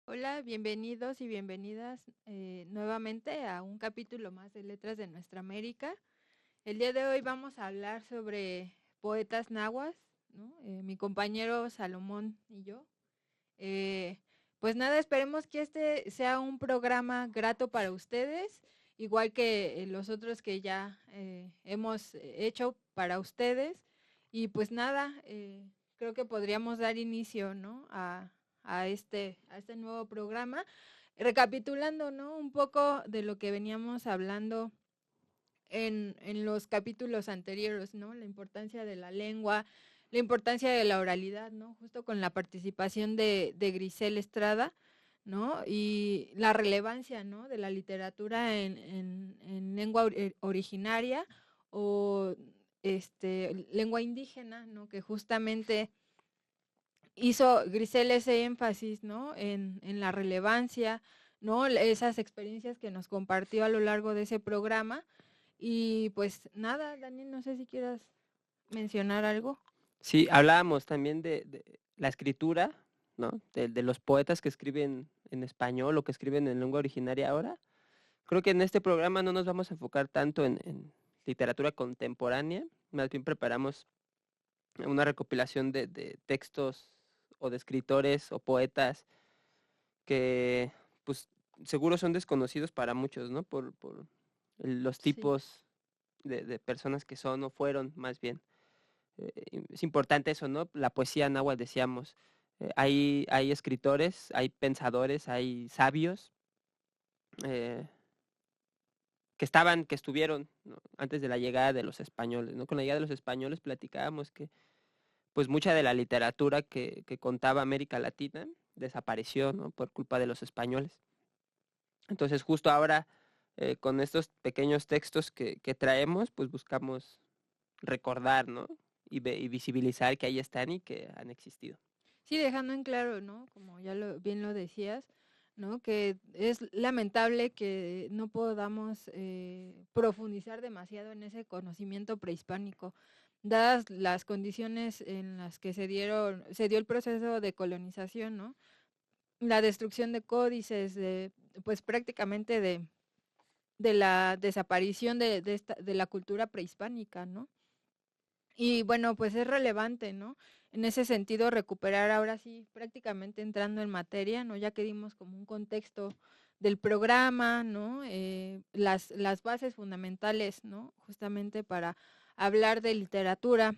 Hola, bienvenidos y bienvenidas nuevamente a un capítulo más de Letras de Nuestra América. El día de hoy vamos a hablar sobre poetas nahuas, ¿no? Mi compañero Salomón y yo. Eh, pues nada, esperemos que este sea un programa grato para ustedes, igual que los otros que ya hemos hecho para ustedes. Y pues nada, creo que podríamos dar inicio, ¿no? a este nuevo programa, recapitulando, ¿no? Un poco de lo que veníamos hablando en los capítulos anteriores, ¿no? La importancia de la lengua, la importancia de la oralidad, ¿no? Justo con la participación de Grisel Estrada, ¿no? Y la relevancia, ¿no? De la literatura en lengua originaria o lengua indígena, ¿no? Que justamente hizo Grisel ese énfasis, ¿no? En la relevancia, ¿no? Esas experiencias que nos compartió a lo largo de ese programa. Y pues nada, Daniel, no sé si quieras mencionar algo. Sí, hablábamos también de la escritura, ¿no? De los poetas que escriben en español o que escriben en lengua originaria ahora. Creo que en este programa no nos vamos a enfocar tanto en literatura contemporánea, más bien preparamos una recopilación de textos o de escritores o poetas que pues seguro son desconocidos para muchos, ¿no? Por los Sí. tipos de personas que son o fueron, más bien. Es importante eso, ¿no? La poesía náhuatl, decíamos. Hay escritores, hay pensadores, hay sabios eh, que estuvieron, ¿no? Antes de la llegada de los españoles, ¿no? Con la llegada de los españoles platicábamos que pues mucha de la literatura que contaba América Latina desapareció, ¿no? Por culpa de los españoles. Entonces justo ahora, con estos pequeños textos que traemos, pues buscamos recordar, ¿no? Y visibilizar que ahí están y que han existido. Sí, dejando en claro, ¿no? Como ya bien lo decías, ¿no? Que es lamentable que no podamos profundizar demasiado en ese conocimiento prehispánico, dadas las condiciones en las que se dio el proceso de colonización, ¿no? La destrucción de códices, pues prácticamente de la desaparición de la cultura prehispánica, ¿no? Y bueno, pues es relevante, ¿no? En ese sentido, recuperar ahora sí, prácticamente entrando en materia, ¿no? Ya que dimos como un contexto del programa, ¿no? Las bases fundamentales, ¿no? Justamente para hablar de literatura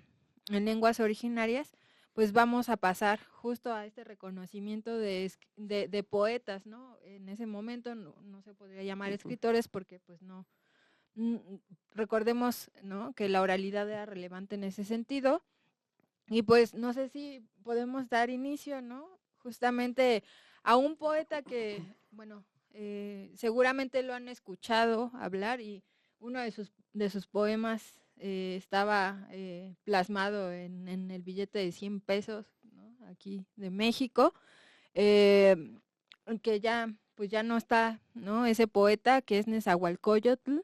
en lenguas originarias, pues vamos a pasar justo a este reconocimiento de poetas, ¿no? En ese momento no se podría llamar Ujú. escritores porque pues no, recordemos, ¿no? Que la oralidad era relevante en ese sentido. Y pues no sé si podemos dar inicio, ¿no? Justamente a un poeta que, bueno, seguramente lo han escuchado hablar y uno de sus poemas estaba plasmado en el billete de 100 pesos, ¿no? Aquí de México, eh, que ya, pues ya no está, ¿no? Ese poeta que es Nezahualcóyotl,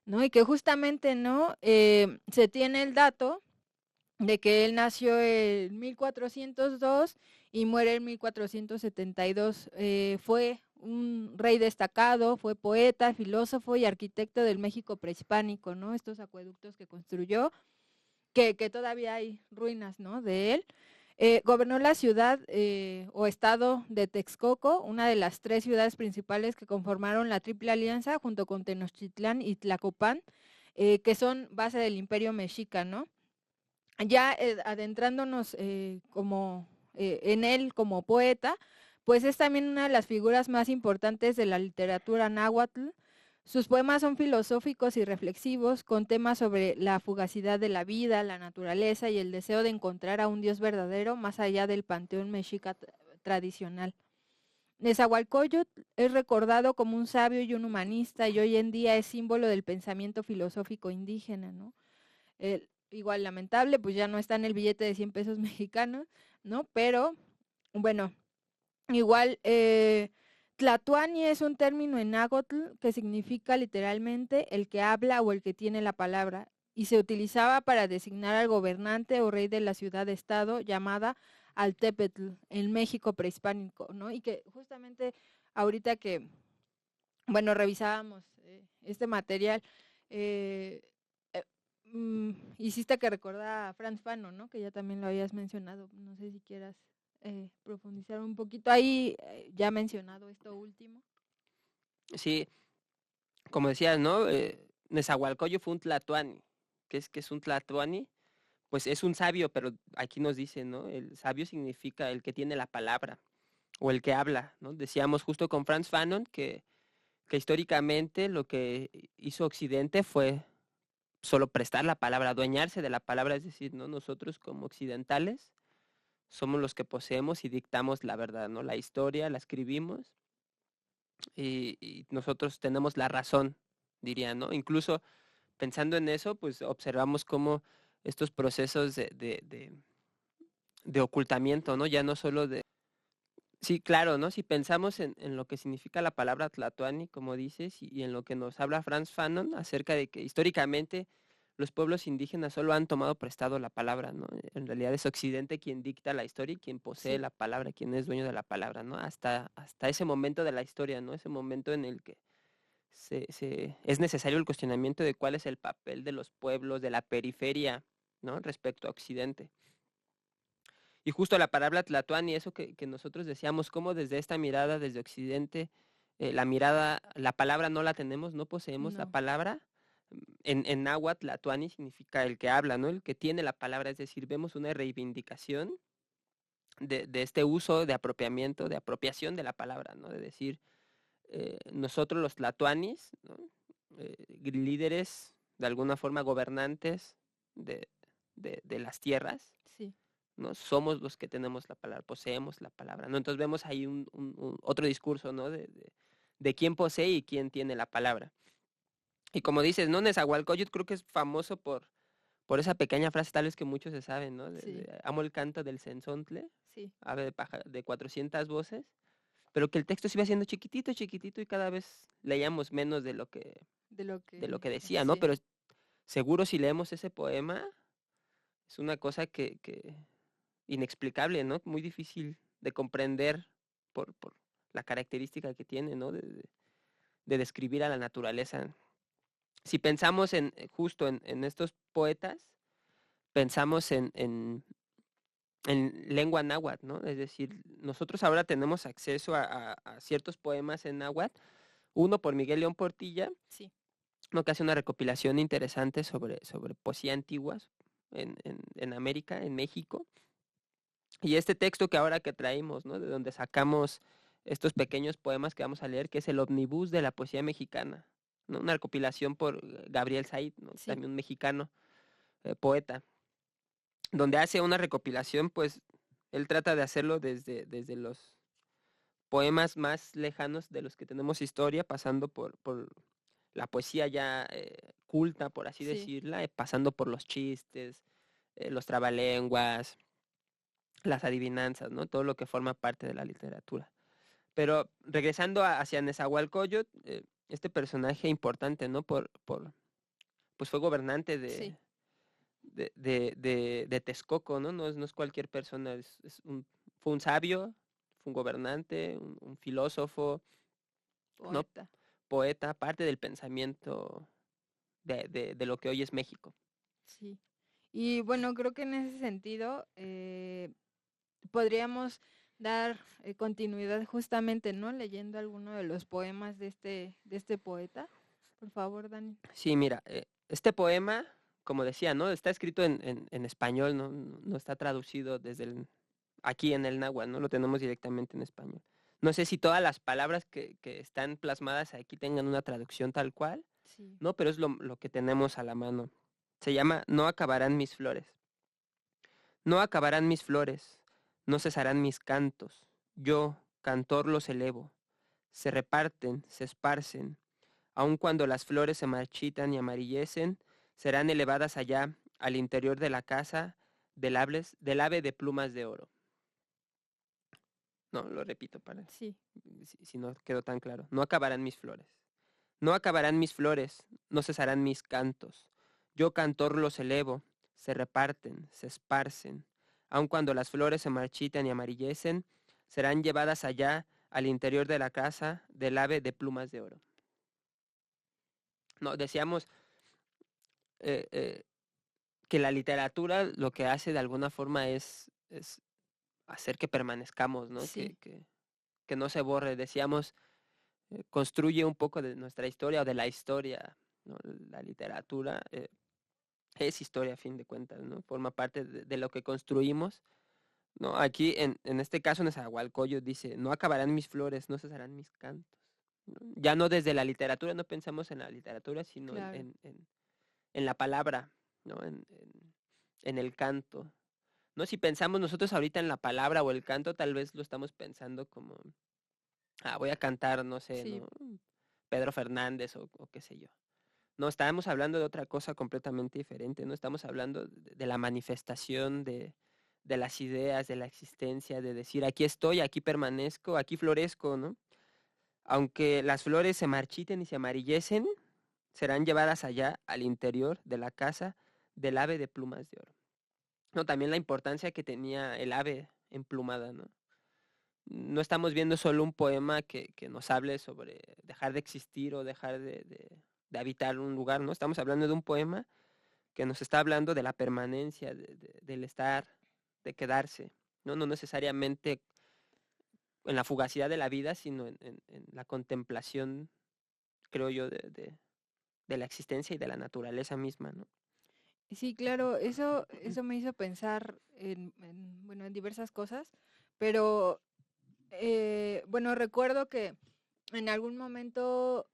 ¿no? Y que justamente, ¿no? Se tiene el dato de que él nació en 1402 y muere en 1472. Fue un rey destacado, fue poeta, filósofo y arquitecto del México prehispánico, ¿no? Estos acueductos que construyó, que todavía hay ruinas, ¿no? De él. Gobernó la ciudad o estado de Texcoco, una de las tres ciudades principales que conformaron la Triple Alianza, junto con Tenochtitlán y Tlacopan, que son base del Imperio Mexica, ¿no? Ya adentrándonos como en él como poeta, pues es también una de las figuras más importantes de la literatura náhuatl. Sus poemas son filosóficos y reflexivos, con temas sobre la fugacidad de la vida, la naturaleza y el deseo de encontrar a un Dios verdadero más allá del panteón mexica tradicional. Nezahualcóyotl es recordado como un sabio y un humanista y hoy en día es símbolo del pensamiento filosófico indígena, ¿no? Igual lamentable, pues ya no está en el billete de 100 pesos mexicanos, ¿no? Pero bueno, igual Tlatuani es un término en náhuatl que significa literalmente el que habla o el que tiene la palabra y se utilizaba para designar al gobernante o rey de la ciudad-estado llamada al tépetl en México prehispánico, ¿no? Y que justamente ahorita que, bueno, revisábamos este material, eh, eh, hiciste que recordara a Frantz Fanon, ¿no? Que ya también lo habías mencionado. No sé si quieras profundizar un poquito ahí, ya mencionado esto último. Sí, como decías, ¿no? Nezahualcóyotl fue un tlatoani. ¿Qué es un tlatoani? Pues es un sabio, pero aquí nos dice, ¿no? El sabio significa el que tiene la palabra o el que habla, ¿no? Decíamos justo con Frantz Fanon que históricamente lo que hizo Occidente fue solo prestar la palabra, adueñarse de la palabra, es decir, ¿no? Nosotros como occidentales somos los que poseemos y dictamos la verdad, ¿no? La historia la escribimos y nosotros tenemos la razón, diría, ¿no? Incluso pensando en eso, pues observamos cómo estos procesos de ocultamiento, ¿no? Ya no solo de... Sí, claro, ¿no? Si pensamos en lo que significa la palabra tlatoani, como dices, y en lo que nos habla Frantz Fanon acerca de que históricamente los pueblos indígenas solo han tomado prestado la palabra, ¿no? En realidad es Occidente quien dicta la historia y quien posee Sí. la palabra, quien es dueño de la palabra, ¿no? Hasta ese momento de la historia, ¿no? Ese momento en el que es necesario el cuestionamiento de cuál es el papel de los pueblos, de la periferia, ¿no? Respecto a Occidente. Y justo la palabra tlatoani, eso que nosotros decíamos, como desde esta mirada, desde Occidente, la mirada, la palabra no la tenemos, no poseemos la No. palabra. En náhuatl, tlatoani significa el que habla, ¿no? El que tiene la palabra, es decir, vemos una reivindicación de este uso, de apropiamiento, de apropiación de la palabra, ¿no? De decir, nosotros los tlatoanis, ¿no? Líderes, de alguna forma gobernantes de, de las tierras, Sí. ¿no? Somos los que tenemos la palabra, poseemos la palabra, ¿no? Entonces vemos ahí otro discurso, ¿no? De quién posee y quién tiene la palabra. Y como dices, ¿no? Nezahualcóyotl creo que es famoso por esa pequeña frase tal vez que muchos se saben, ¿no? Sí. Amo el canto del cenzontle, Sí. ave de 400 voces, pero que el texto se iba haciendo chiquitito, chiquitito y cada vez leíamos menos De lo de lo que, que decía, ¿no? sí. Pero seguro si leemos ese poema, es una cosa que inexplicable, ¿no? Muy difícil de comprender por la característica que tiene, ¿no? De describir a la naturaleza. Si pensamos en justo en estos poetas, pensamos en lengua náhuatl, ¿no? Es decir, nosotros ahora tenemos acceso a ciertos poemas en náhuatl, uno por Miguel León Portilla, Sí. ¿no? Que hace una recopilación interesante sobre poesía antigua en América, en México. Y este texto que ahora que traímos, ¿no? De donde sacamos estos pequeños poemas que vamos a leer, que es el Omnibus de la poesía mexicana, ¿no? Una recopilación por Gabriel Said, ¿no? Sí. También un mexicano, poeta, donde hace una recopilación, pues él trata de hacerlo desde los poemas más lejanos de los que tenemos historia, pasando por la poesía ya culta, por así Sí. decirla, pasando por los chistes, los trabalenguas, las adivinanzas, ¿no? Todo lo que forma parte de la literatura. Pero regresando hacia Nezahualcóyotl, este personaje importante, ¿no? Pues fue gobernante Sí. de Texcoco, ¿no? No es cualquier persona, fue un sabio, fue un gobernante, un filósofo, ¿no? Poeta. Poeta, parte del pensamiento de lo que hoy es México. Sí. Y bueno, creo que en ese sentido podríamos dar continuidad justamente, ¿no? Leyendo alguno de los poemas de este poeta. Por favor, Dani. Sí, mira, este poema, como decía, ¿no? Está escrito en español, ¿no? No está traducido aquí en el náhuatl, ¿no? Lo tenemos directamente en español. No sé si todas las palabras que están plasmadas aquí tengan una traducción tal cual, Sí. ¿no? Pero es lo que tenemos a la mano. Se llama No acabarán mis flores. No acabarán mis flores, no cesarán mis cantos. Yo, cantor, los elevo. Se reparten, se esparcen. Aun cuando las flores se marchitan y amarillecen, serán elevadas allá, al interior de la casa, del ave de plumas de oro. No, lo repito Sí. si no quedó tan claro. No acabarán mis flores. No acabarán mis flores, no cesarán mis cantos. Yo, cantor, los elevo, se reparten, se esparcen. Aun cuando las flores se marchiten y amarillecen, serán llevadas allá al interior de la casa del ave de plumas de oro. No, decíamos eh, eh, que la literatura lo que hace de alguna forma es hacer que permanezcamos, ¿no? Sí, Que no se borre. Decíamos, construye un poco de nuestra historia o de la historia, ¿no? La literatura es historia a fin de cuentas, ¿no? Forma parte de lo que construimos, ¿no? Aquí, en este caso, Nezahualcóyotl dice, no acabarán mis flores, no cesarán mis cantos, ¿no? Ya no desde la literatura, no pensamos en la literatura, sino claro. en la palabra, ¿no? En el canto. ¿No? Si pensamos nosotros ahorita en la palabra o el canto, tal vez lo estamos pensando como, voy a cantar, no sé, Sí, ¿no? Pedro Fernández o qué sé yo. No, estábamos hablando de otra cosa completamente diferente, ¿no? Estamos hablando de la manifestación de las ideas, de la existencia, de decir, aquí estoy, aquí permanezco, aquí florezco, ¿no? Aunque las flores se marchiten y se amarillecen, serán llevadas allá al interior de la casa del ave de plumas de oro. No, también la importancia que tenía el ave emplumada, ¿no? No estamos viendo solo un poema que nos hable sobre dejar de existir o dejar de habitar un lugar, ¿no? Estamos hablando de un poema que nos está hablando de la permanencia, del estar, de quedarse, ¿no? No necesariamente en la fugacidad de la vida, sino en la contemplación, creo yo, de la existencia y de la naturaleza misma, ¿no? sí, claro, eso me hizo pensar bueno, en diversas cosas, pero bueno, recuerdo que en algún momento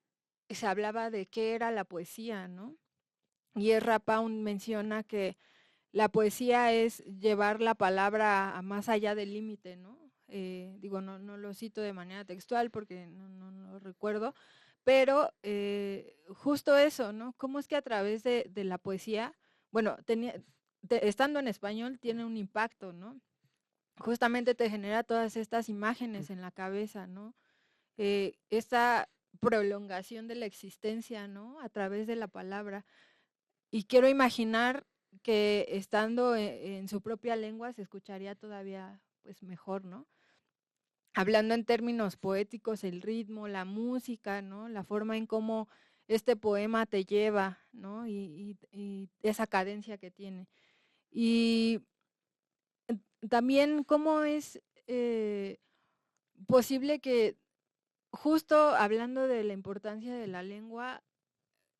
se hablaba de qué era la poesía, ¿no? Y Ezra Pound menciona que la poesía es llevar la palabra a más allá del límite, ¿no? Digo, no lo cito de manera textual porque no recuerdo, pero justo eso, ¿no? ¿Cómo es que a través de la poesía, bueno, estando en español tiene un impacto, ¿no? Justamente te genera todas estas imágenes en la cabeza, ¿no? Esta prolongación de la existencia, ¿no? A través de la palabra. Y quiero imaginar que estando en su propia lengua se escucharía todavía pues mejor, ¿no? Hablando en términos poéticos, el ritmo, la música, ¿no? La forma en cómo este poema te lleva, ¿no? Y esa cadencia que tiene. Y también cómo es posible que justo hablando de la importancia de la lengua,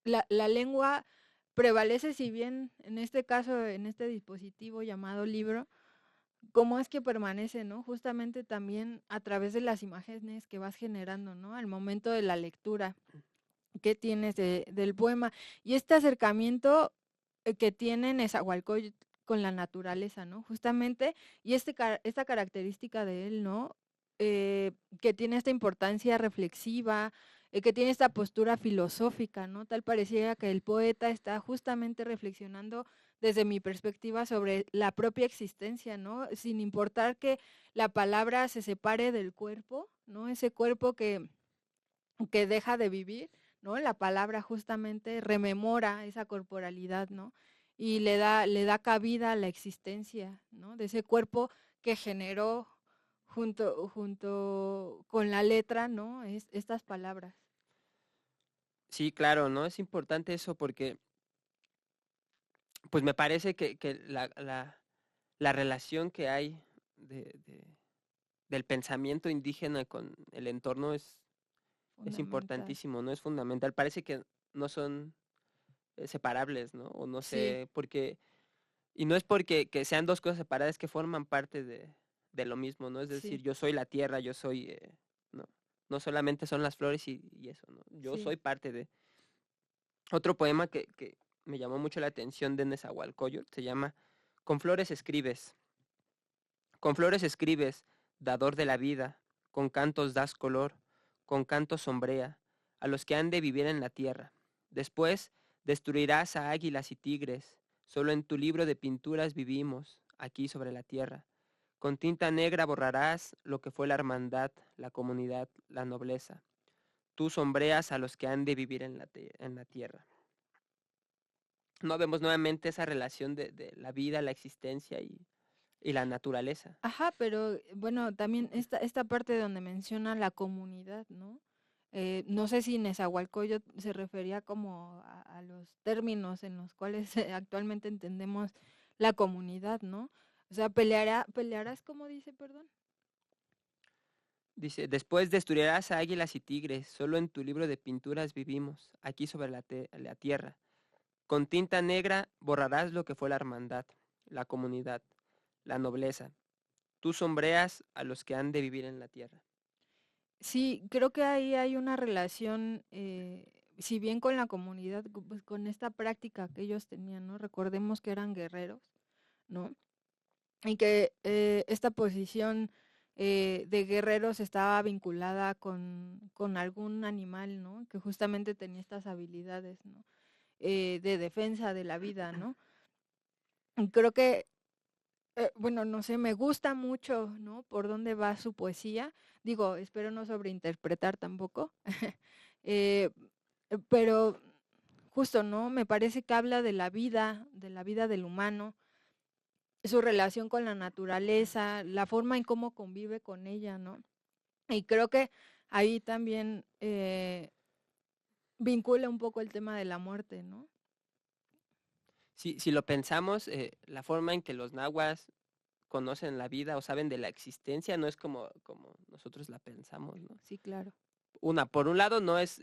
la lengua prevalece, si bien en este caso, en este dispositivo llamado libro, cómo es que permanece, ¿no? Justamente también a través de las imágenes que vas generando, ¿no? Al momento de la lectura que tienes del poema. Y este acercamiento que tiene Nezahualcóyotl con la naturaleza, ¿no? Justamente, y esta característica de él, ¿no? Que tiene esta importancia reflexiva, que tiene esta postura filosófica, ¿no? Tal pareciera que el poeta está justamente reflexionando desde mi perspectiva sobre la propia existencia, ¿no? Sin importar que la palabra se separe del cuerpo, ¿no? Ese cuerpo que deja de vivir, ¿no? La palabra justamente rememora esa corporalidad, ¿no? Y le da cabida a la existencia, ¿no? De ese cuerpo que generó junto con la letra, ¿no? Estas palabras. Sí, claro, ¿no? Es importante eso porque, pues me parece que la relación que hay del pensamiento indígena con el entorno es Fundamental. importantísimo, ¿no? Es fundamental. Parece que no son separables, ¿no? O no Sí, sé, y no es porque que sean dos cosas separadas, que forman parte de lo mismo, ¿no? Es sí, decir, yo soy la tierra, yo soy, no, no solamente son las flores y eso, ¿no? Yo sí. soy parte de. Otro poema que me llamó mucho la atención de Nezahualcóyotl se llama Con flores escribes. Con flores escribes, dador de la vida, con cantos das color, con cantos sombrea, a los que han de vivir en la tierra. Después destruirás a águilas y tigres, solo en tu libro de pinturas vivimos, aquí sobre la tierra. Con tinta negra borrarás lo que fue la hermandad, la comunidad, la nobleza. Tú sombreas a los que han de vivir en la tierra. No vemos nuevamente esa relación de la vida, la existencia Y la naturaleza. Ajá, pero bueno, también esta parte donde menciona la comunidad, ¿no? No sé si Nezahualcóyotl se refería como a los términos en los cuales actualmente entendemos la comunidad, ¿no? O sea, pelearás, como dice, perdón. Dice, después destruirás a águilas y tigres, solo en tu libro de pinturas vivimos, aquí sobre la tierra. Con tinta negra borrarás lo que fue la hermandad, la comunidad, la nobleza. Tú sombreas a los que han de vivir en la tierra. Sí, creo que ahí hay una relación, si bien con la comunidad, pues con esta práctica que ellos tenían, ¿no? Recordemos que eran guerreros, ¿no? Y que esta posición de guerreros estaba vinculada con algún animal, ¿no? Que justamente tenía estas habilidades, ¿no? De defensa de la vida, ¿no? Y creo que, bueno, no sé, me gusta mucho, ¿no? Por dónde va su poesía. Digo, espero no sobreinterpretar tampoco. eh, pero justo, ¿no? Me parece que habla de la vida del humano, su relación con la naturaleza, la forma en cómo convive con ella, ¿no? Y creo que ahí también vincula un poco el tema de la muerte, ¿no? Si lo pensamos, la forma en que los nahuas conocen la vida o saben de la existencia no es como nosotros la pensamos, ¿no? Sí, claro. Por un lado no es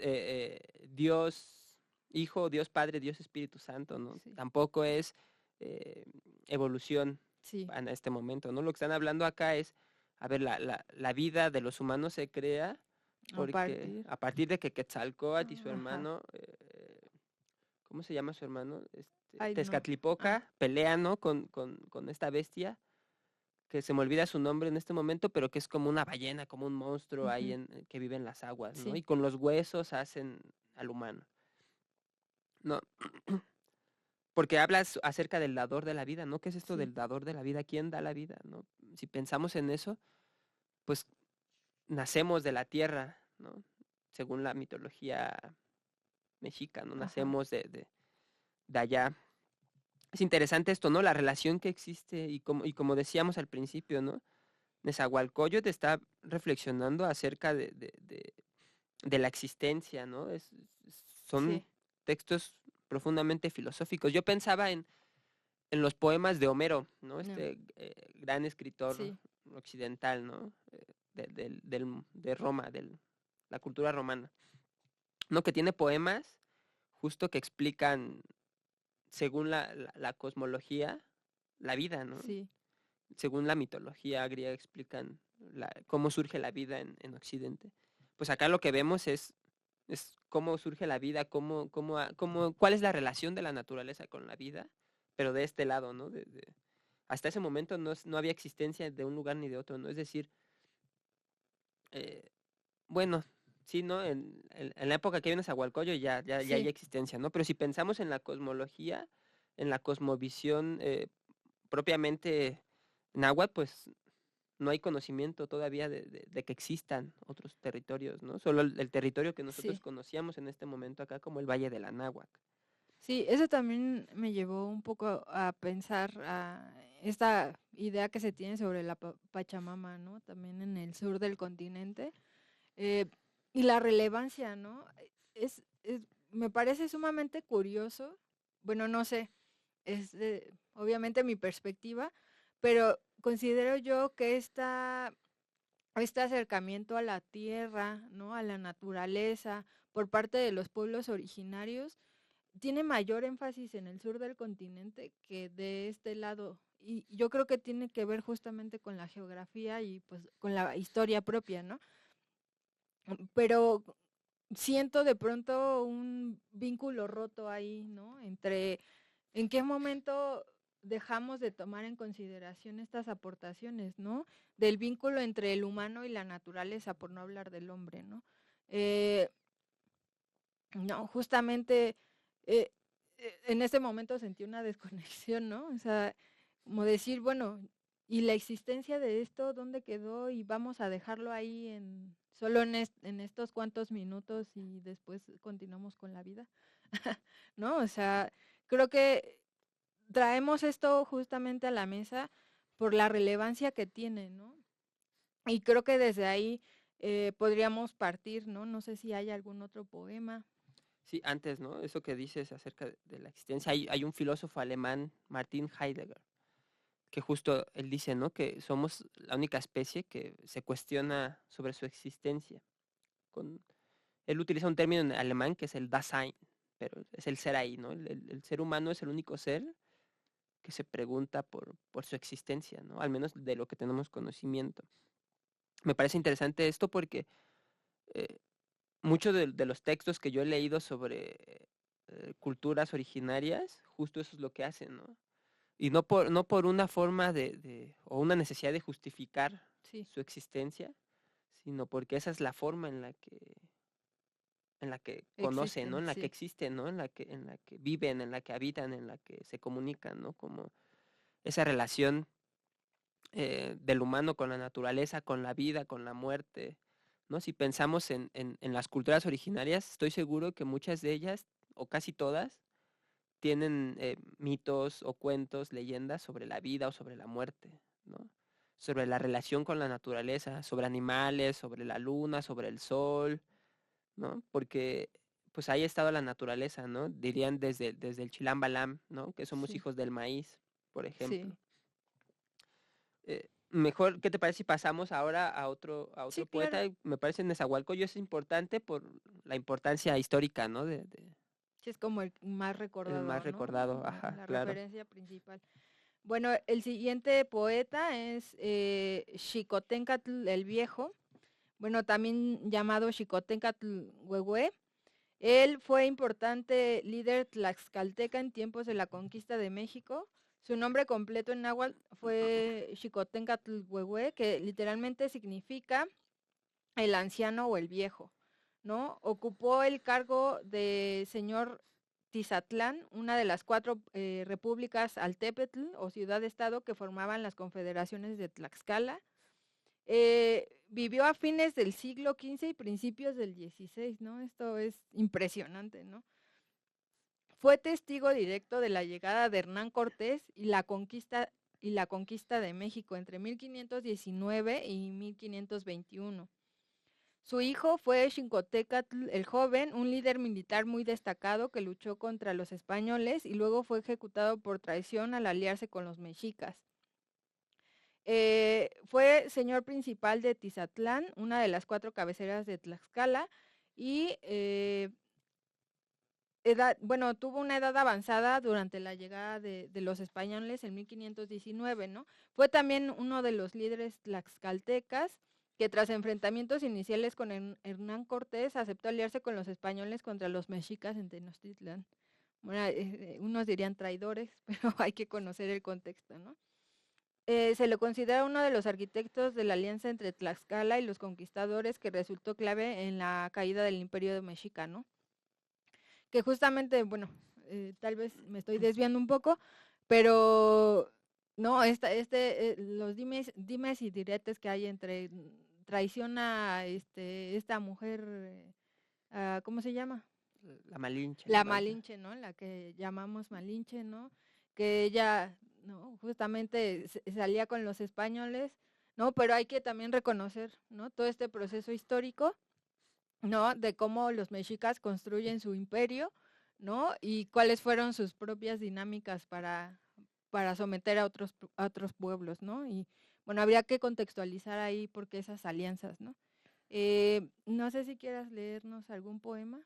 Dios Hijo, Dios Padre, Dios Espíritu Santo, ¿no? Sí, Tampoco es eh, evolución sí, en este momento, ¿no? Lo que están hablando acá es, a ver, la vida de los humanos se crea a porque partir. a partir de que Quetzalcóatl y su Ajá. hermano, ¿cómo se llama su hermano? Ay, no. Ah, Tezcatlipoca pelean, ¿no? Con esta bestia que se me olvida su nombre en este momento, pero que es como una ballena, como un monstruo ahí ujú, que vive en las aguas, ¿no? sí, Y con los huesos hacen al humano, ¿no? Porque hablas acerca del dador de la vida, ¿no? ¿Qué es esto sí. del dador de la vida? ¿Quién da la vida, no? Si pensamos en eso, pues nacemos de la tierra, ¿no? Según la mitología mexica, ¿no? Ajá. Nacemos de allá. Es interesante esto, ¿no? La relación que existe y como decíamos al principio, ¿no? Nezahualcóyotl está reflexionando acerca de la existencia, ¿no? Son Sí, textos profundamente filosóficos. Yo pensaba en los poemas de Homero, ¿no? no, Este gran escritor sí, occidental, ¿no? De Roma, de la cultura romana, ¿no? Que tiene poemas justo que explican, según la cosmología, la vida, ¿no? sí, Según la mitología griega explican cómo surge la vida en Occidente. Pues acá lo que vemos es cómo surge la vida, cuál es la relación de la naturaleza con la vida, pero de este lado, ¿no? Hasta ese momento no había existencia de un lugar ni de otro, ¿no? Es decir, eh, bueno, sí, ¿no? En la época que vienes a Hualcoyo ya hay sí, existencia, ¿no? Pero si pensamos en la cosmología, en la cosmovisión propiamente náhuatl, pues no hay conocimiento todavía de que existan otros territorios, ¿no? Solo el territorio que nosotros sí. conocíamos en este momento acá como el Valle de la Náhuac. Sí, eso también me llevó un poco a pensar a esta idea que se tiene sobre la Pachamama, ¿no? También en el sur del continente. eh, y la relevancia, ¿no? Me parece sumamente curioso. Bueno, no sé, es obviamente mi perspectiva, pero considero yo que este acercamiento a la tierra, ¿no? A la naturaleza, por parte de los pueblos originarios, tiene mayor énfasis en el sur del continente que de este lado. Y yo creo que tiene que ver justamente con la geografía y pues con la historia propia, ¿no? Pero siento de pronto un vínculo roto ahí, ¿no? Entre en qué momento dejamos de tomar en consideración estas aportaciones, ¿no? Del vínculo entre el humano y la naturaleza, por no hablar del hombre, ¿no? Eh, no, justamente eh, en ese momento sentí una desconexión, ¿no? O sea, como decir, bueno, ¿y la existencia de esto dónde quedó? Y vamos a dejarlo ahí solo en estos cuantos minutos y después continuamos con la vida, ¿no? O sea, creo que traemos esto justamente a la mesa por la relevancia que tiene, ¿no? Y creo que desde ahí podríamos partir, ¿no? No sé si hay algún otro poema. Sí, antes, ¿no? Eso que dices acerca de la existencia. Hay un filósofo alemán, Martin Heidegger, que justo él dice, ¿no? Que somos la única especie que se cuestiona sobre su existencia. Él utiliza un término en alemán que es el Dasein, pero es el ser ahí, ¿no? El ser humano es el único ser que se pregunta por su existencia, ¿no? Al menos de lo que tenemos conocimiento. Me parece interesante esto porque eh, muchos de los textos que yo he leído sobre culturas originarias, justo eso es lo que hacen, ¿no? Y no por una forma o una necesidad de justificar Sí, su existencia, sino porque esa es la forma en la que conocen, ¿no? existen, En la que sí. existen, ¿no? En la que viven, en la que habitan, en la que se comunican, ¿no? Como esa relación del humano con la naturaleza, con la vida, con la muerte, ¿no? Si pensamos en las culturas originarias, estoy seguro que muchas de ellas, o casi todas, tienen mitos o cuentos, leyendas sobre la vida o sobre la muerte, ¿no? Sobre la relación con la naturaleza, sobre animales, sobre la luna, sobre el sol, ¿no? Porque pues ahí ha estado la naturaleza, ¿no? Dirían desde el Chilam Balam, ¿no? Que somos Sí, hijos del maíz, por sí, ejemplo. Mejor, ¿qué te parece si pasamos ahora a sí, otro poeta? claro. Me parece Nezahualcóyotl es importante por la importancia histórica, ¿no? Sí, es como el más El más recordado, ¿no? recordado, ajá, La claro. referencia principal. Bueno, el siguiente poeta es Xicoténcatl el Viejo, bueno, también llamado Xicoténcatl Huehue. Él fue importante líder tlaxcalteca en tiempos de la conquista de México. Su nombre completo en náhuatl fue Xicoténcatl Huehue, que literalmente significa el anciano o el viejo, ¿no? Ocupó el cargo de señor Tizatlán, una de las 4 repúblicas altépetl o ciudad-estado que formaban las confederaciones de Tlaxcala. Vivió a fines del siglo XV y principios del XVI, ¿no? Esto es impresionante, ¿no? Fue testigo directo de la llegada de Hernán Cortés y la conquista de México entre 1519 y 1521. Su hijo fue Xincotecatl el Joven, un líder militar muy destacado que luchó contra los españoles y luego fue ejecutado por traición al aliarse con los mexicas. Fue señor principal de Tizatlán, una de las 4 cabeceras de Tlaxcala, y bueno, tuvo una edad avanzada durante la llegada de los españoles en 1519, ¿no? Fue también uno de los líderes tlaxcaltecas que tras enfrentamientos iniciales con Hernán Cortés aceptó aliarse con los españoles contra los mexicas en Tenochtitlán. Bueno, unos dirían traidores, pero hay que conocer el contexto, ¿no? Se le considera uno de los arquitectos de la alianza entre Tlaxcala y los conquistadores que resultó clave en la caída del imperio mexicano, que justamente, bueno, tal vez me estoy desviando un poco, pero no, los dimes y diretes que hay entre traición a esta mujer, ¿cómo se llama? La Malinche, la La Manta. Malinche, ¿no? La que llamamos Malinche, ¿no? Que ella, ¿no? Justamente salía con los españoles, ¿no? Pero hay que también reconocer, ¿no? Todo este proceso histórico, ¿no? De cómo los mexicas construyen su imperio, ¿no? Y cuáles fueron sus propias dinámicas para someter a otros pueblos, ¿no? Y bueno, habría que contextualizar ahí por qué esas alianzas, ¿no? No sé si quieras leernos algún poema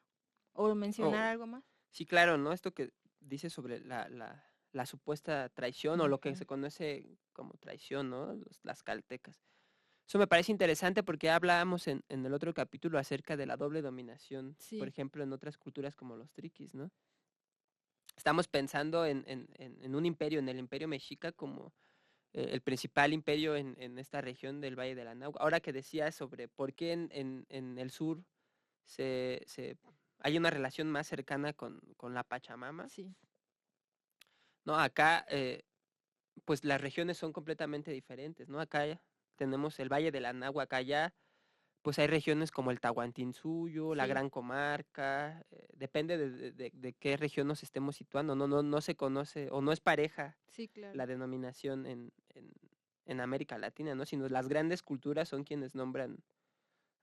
o mencionar Oh, algo más. sí, claro, ¿no? Esto que dice sobre la supuesta traición o lo que Ujú. se conoce como traición, ¿no? Las caltecas. Eso me parece interesante porque hablábamos en el otro capítulo acerca de la doble dominación, por Sí, ejemplo, en otras culturas como los triquis, ¿no? Estamos pensando en un imperio, en el imperio mexica como el principal imperio en esta región del Valle de la Nahua. Ahora que decías sobre por qué en el sur hay una relación más cercana con la Pachamama, sí, ¿no? Acá, pues las regiones son completamente diferentes, ¿no? Acá tenemos el Valle de la Nahua, acá ya, pues hay regiones como el Tahuantinsuyo, la sí, Gran Comarca, depende de qué región nos estemos situando, no se conoce o no es pareja sí, claro. la denominación en América Latina, ¿no? Sino las grandes culturas son quienes nombran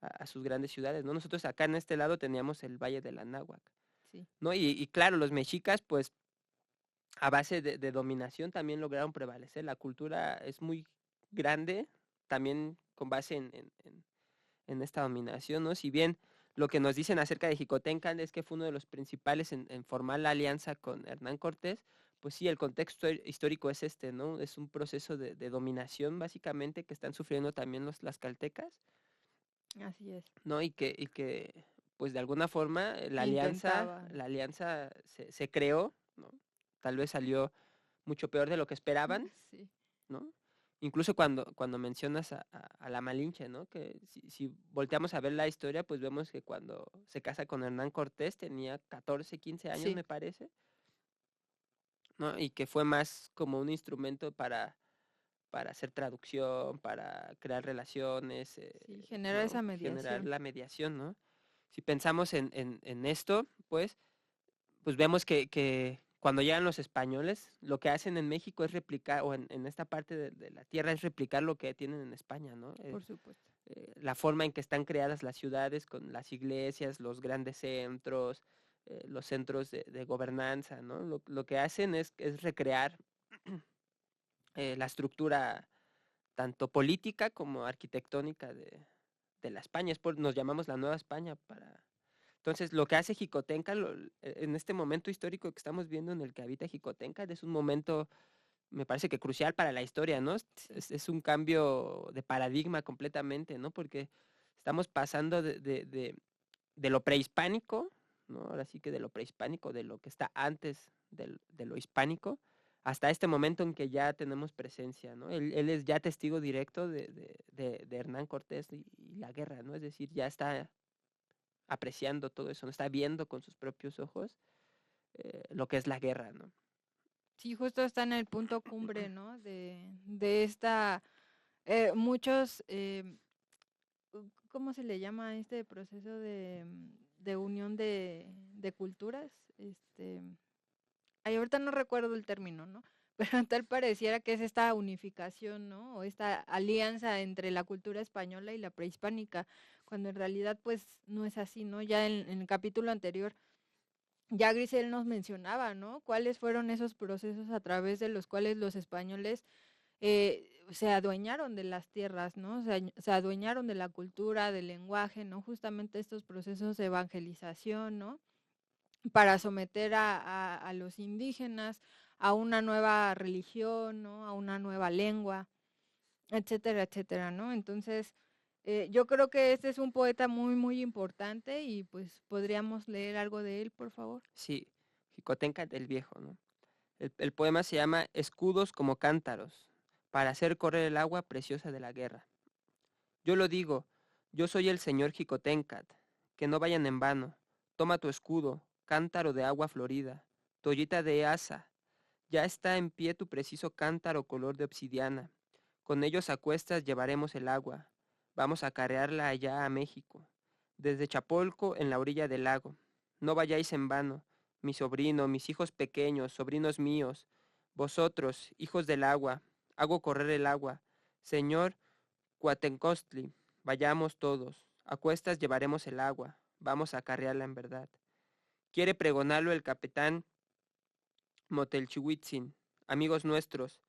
a sus grandes ciudades, ¿no? Nosotros acá en este lado teníamos el Valle del Anáhuac, Sí. ¿no? Y claro, los mexicas, pues, a base de dominación también lograron prevalecer. La cultura es muy grande, también con base en esta dominación, ¿no? Si bien lo que nos dicen acerca de Jicotencan es que fue uno de los principales en formar la alianza con Hernán Cortés, pues sí, el contexto histórico es este, ¿no? Es un proceso de dominación básicamente que están sufriendo también las caltecas, Así es. ¿no? Y que pues de alguna forma Intentaban. la alianza se creó, ¿no? Tal vez salió mucho peor de lo que esperaban, Sí. ¿no? Incluso cuando mencionas a la Malinche, ¿no? Que si volteamos a ver la historia, pues vemos que cuando se casa con Hernán Cortés tenía 14, 15 años, Sí. me parece, ¿no? Y que fue más como un instrumento para hacer traducción, para crear relaciones, Sí, generar esa ¿no? Generar mediación. la mediación, ¿no? Si pensamos en esto, pues vemos que cuando llegan los españoles, lo que hacen en México es replicar, o en esta parte de la tierra es replicar lo que tienen en España, ¿no? Por supuesto. La forma en que están creadas las ciudades con las iglesias, los grandes centros, los centros de gobernanza, ¿no? Lo que hacen es recrear la estructura tanto política como arquitectónica de la España. Nos llamamos la Nueva España para... Entonces, lo que hace Jicotenca en este momento histórico que estamos viendo en el que habita Jicotenca es un momento, me parece que crucial para la historia, ¿no? Sí. Es un cambio de paradigma completamente, ¿no? Porque estamos pasando de lo prehispánico, ¿no? Ahora sí que de lo prehispánico, de lo que está antes de lo hispánico, hasta este momento en que ya tenemos presencia, ¿no? Él es ya testigo directo de Hernán Cortés y la guerra, ¿no? Es decir, ya está apreciando todo eso, ¿no? Está viendo con sus propios ojos lo que es la guerra, ¿no? Sí, justo está en el punto cumbre, ¿no? De esta, muchos, ¿cómo se le llama a este proceso de unión de culturas? Ay, ahorita no recuerdo el término, ¿no? Pero tal pareciera que es esta unificación, ¿no? O esta alianza entre la cultura española y la prehispánica, cuando en realidad pues no es así, ¿no? Ya en el capítulo anterior, ya Grisel nos mencionaba, ¿no? Cuáles fueron esos procesos a través de los cuales los españoles se adueñaron de las tierras, ¿no? Se adueñaron de la cultura, del lenguaje, ¿no? Justamente estos procesos de evangelización, ¿no? Para someter a los indígenas a una nueva religión, ¿no? A una nueva lengua, etcétera, etcétera, ¿no? Entonces, yo creo que este es un poeta muy, muy importante y pues podríamos leer algo de él, por favor. Sí, Jicotenca el Viejo, ¿no? El poema se llama Escudos como cántaros, para hacer correr el agua preciosa de la guerra. Yo lo digo, yo soy el señor Jicotencat, que no vayan en vano. Toma tu escudo, cántaro de agua florida, toallita de asa. Ya está en pie tu preciso cántaro color de obsidiana. Con ellos a cuestas llevaremos el agua. Vamos a carrearla allá a México, desde Chapolco en la orilla del lago. No vayáis en vano, mi sobrino, mis hijos pequeños, sobrinos míos, vosotros, hijos del agua, hago correr el agua. Señor Cuatencostli, vayamos todos, a cuestas llevaremos el agua, vamos a carrearla en verdad. Quiere pregonarlo el capitán Motelchihuitzin, amigos nuestros,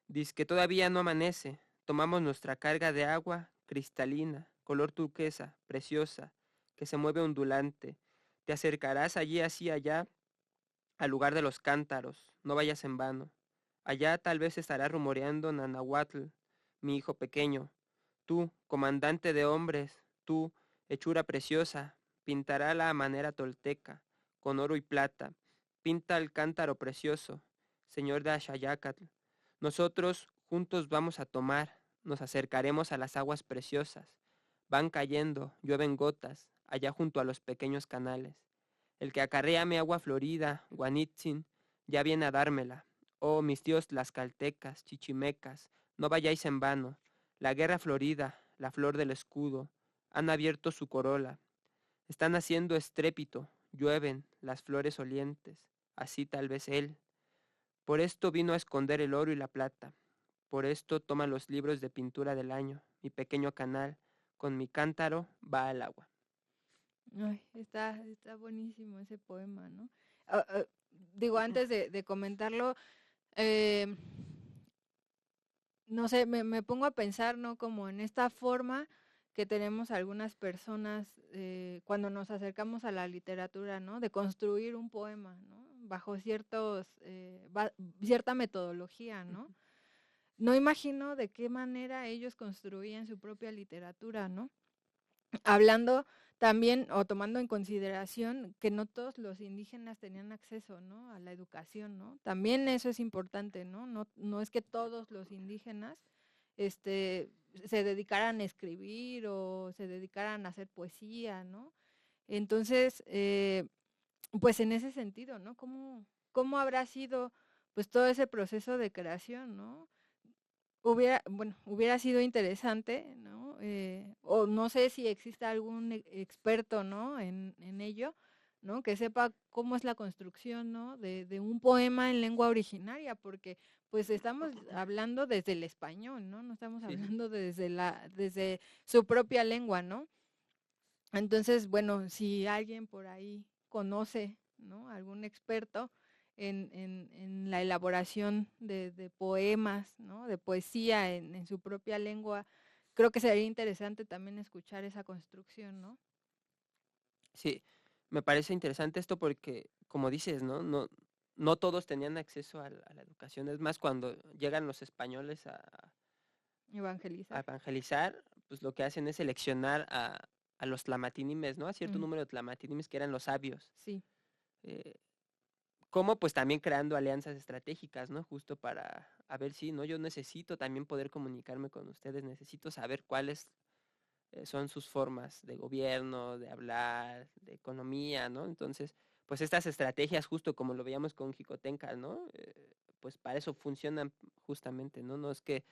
diz que todavía no amanece, tomamos nuestra carga de agua cristalina, color turquesa, preciosa, que se mueve ondulante. Te acercarás allí así allá, al lugar de los cántaros, no vayas en vano. Allá tal vez estará rumoreando Nanahuatl, mi hijo pequeño. Tú, comandante de hombres, tú, hechura preciosa, pintará la manera tolteca, con oro y plata. Pinta el cántaro precioso, señor de Axayacatl. Nosotros juntos vamos a tomar, nos acercaremos a las aguas preciosas. Van cayendo, llueven gotas, allá junto a los pequeños canales. El que acarrea mi agua florida, Guanitzin, ya viene a dármela. Oh, mis tíos tlaxcaltecas, chichimecas, no vayáis en vano. La guerra florida, la flor del escudo, han abierto su corola. Están haciendo estrépito, llueven las flores olientes, así tal vez él. Por esto vino a esconder el oro y la plata, Por esto toma los libros de pintura del año. Mi pequeño canal, con mi cántaro, va al agua. Ay, está buenísimo ese poema, ¿no? Digo, antes de comentarlo, eh, no sé, me pongo a pensar, ¿no? Como en esta forma que tenemos algunas personas cuando nos acercamos a la literatura, ¿no? De construir un poema, ¿no? Bajo cierta metodología, ¿no? No imagino de qué manera ellos construían su propia literatura, ¿no? Hablando también o tomando en consideración que no todos los indígenas tenían acceso, ¿no? A la educación, ¿no? También eso es importante, ¿no? No es que todos los indígenas se dedicaran a escribir o se dedicaran a hacer poesía, ¿no? Entonces, pues en ese sentido, ¿no? ¿Cómo habrá sido pues todo ese proceso de creación, ¿no? Hubiera sido interesante, ¿no? O no sé si existe algún experto, ¿no? En ello, ¿no? Que sepa cómo es la construcción, ¿no? De un poema en lengua originaria, porque pues estamos hablando desde el español, ¿no? No estamos Sí, sí. hablando desde su propia lengua, ¿no? Entonces, bueno, si alguien por ahí conoce, ¿no? Algún experto en la elaboración de poemas, ¿no? De poesía en su propia lengua, creo que sería interesante también escuchar esa construcción, ¿no? Sí, me parece interesante esto porque, como dices, no todos tenían acceso a la educación. Es más, cuando llegan los españoles a Evangelizar. evangelizar, pues lo que hacen es seleccionar a los tlamatinimes, ¿no? A cierto número de tlamatinimes que eran los sabios. Sí. Eh, como pues también creando alianzas estratégicas, ¿no? Justo para, a ver si, ¿no? Yo necesito también poder comunicarme con ustedes, necesito saber cuáles son sus formas de gobierno, de hablar, de economía, ¿no? Entonces, pues estas estrategias, justo como lo veíamos con Jicotenca, ¿no? Pues para eso funcionan justamente, ¿no? No es que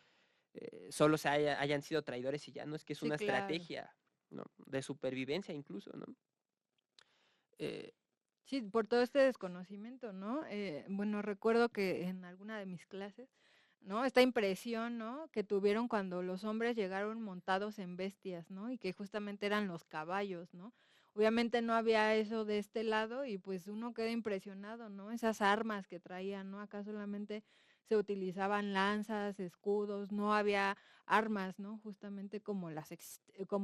solo hayan sido traidores y ya, no es que es Sí, una claro. estrategia, ¿no? De supervivencia incluso, ¿no? Eh, Sí, por todo este desconocimiento, ¿no? Bueno, recuerdo que en alguna de mis clases, ¿no? Esta impresión, ¿no? Que tuvieron cuando los hombres llegaron montados en bestias, ¿no? Y que justamente eran los caballos, ¿no? Obviamente no había eso de este lado y pues uno queda impresionado, ¿no? Esas armas que traían, ¿no? Acá solamente se utilizaban lanzas, escudos, no había armas, ¿no? Justamente como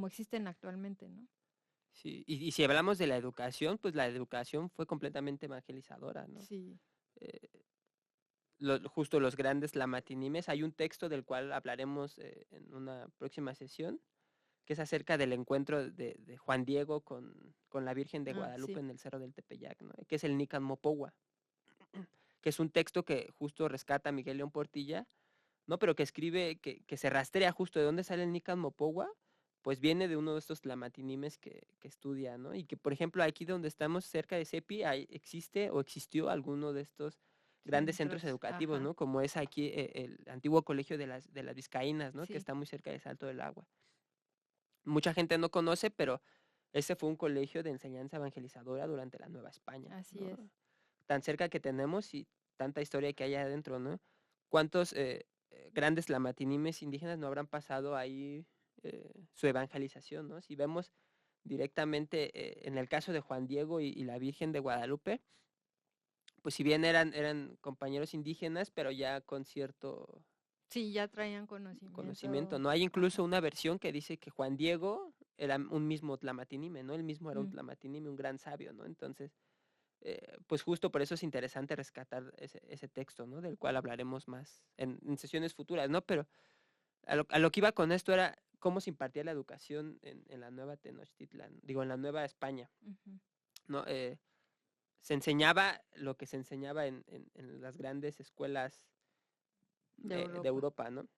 existen actualmente, ¿no? sí, y si hablamos de la educación, pues la educación fue completamente evangelizadora, ¿no? Sí. Eh, justo los grandes lamatinimes, hay un texto del cual hablaremos en una próxima sesión, que es acerca del encuentro de Juan Diego con la Virgen de Ah, Guadalupe sí. en el Cerro del Tepeyac, ¿no? Que es el Nican Mopowa, que es un texto que justo rescata Miguel León Portilla, ¿no? Pero que escribe, que se rastrea justo de dónde sale el Nican Mopowa, pues viene de uno de estos tlamatinimes que estudia, ¿no? Y que, por ejemplo, aquí donde estamos, cerca de CEPI, existe o existió alguno de estos grandes centros Centros, educativos, ajá. ¿no? Como es aquí el antiguo colegio de las Vizcaínas, ¿no? Que Sí, está muy cerca de Salto del Agua. Mucha gente no conoce, pero ese fue un colegio de enseñanza evangelizadora durante la Nueva España, así ¿no? es. Tan cerca que tenemos y tanta historia que hay adentro, ¿no? ¿Cuántos grandes lamatinimes indígenas no habrán pasado ahí su evangelización, ¿no? Si vemos directamente en el caso de Juan Diego y la Virgen de Guadalupe, pues si bien eran compañeros indígenas, pero ya con cierto Sí, ya traían conocimiento, conocimiento. ¿no? Hay incluso Ajá. una versión que dice que Juan Diego era un mismo tlamatinime, ¿no? Él mismo era un Mm, tlamatinime, un gran sabio, ¿no? Entonces, pues justo por eso es interesante rescatar ese texto, ¿no? Del cual hablaremos más en sesiones futuras, ¿no? Pero a lo que iba con esto era cómo se impartía la educación en la nueva Tenochtitlan, digo, en la nueva España, ujú. ¿no? Se enseñaba lo que se enseñaba en las grandes escuelas De de Europa. Europa, ¿no?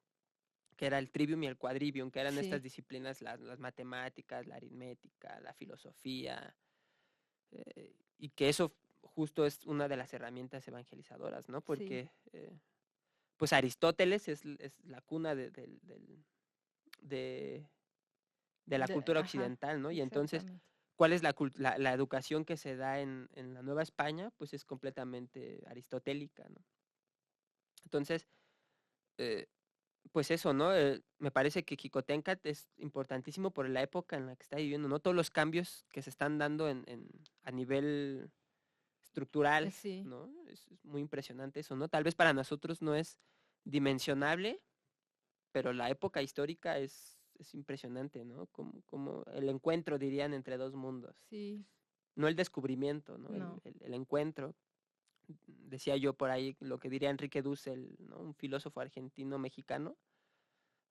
Que era el trivium y el quadrivium, que eran estas Sí, disciplinas, las matemáticas, la aritmética, la filosofía, y que eso justo es una de las herramientas evangelizadoras, ¿no? sí, Porque, pues Aristóteles es la cuna de, de la cultura ajá, occidental, ¿no? Y entonces, exactamente. ¿cuál es la educación que se da en la Nueva España? Pues es completamente aristotélica, ¿no? Entonces, eh, pues eso, ¿no? Me parece que Xicoténcatl es importantísimo por la época en la que está viviendo, ¿no? Todos los cambios que se están dando a nivel estructural, Sí, ¿no? Es muy impresionante eso, ¿no? Tal vez para nosotros no es dimensionable, pero la época histórica es impresionante, ¿no? Como el encuentro, dirían, entre dos mundos. sí, No el descubrimiento, ¿no? no, El encuentro. Decía yo por ahí lo que diría Enrique Dussel, ¿no? Un filósofo argentino-mexicano,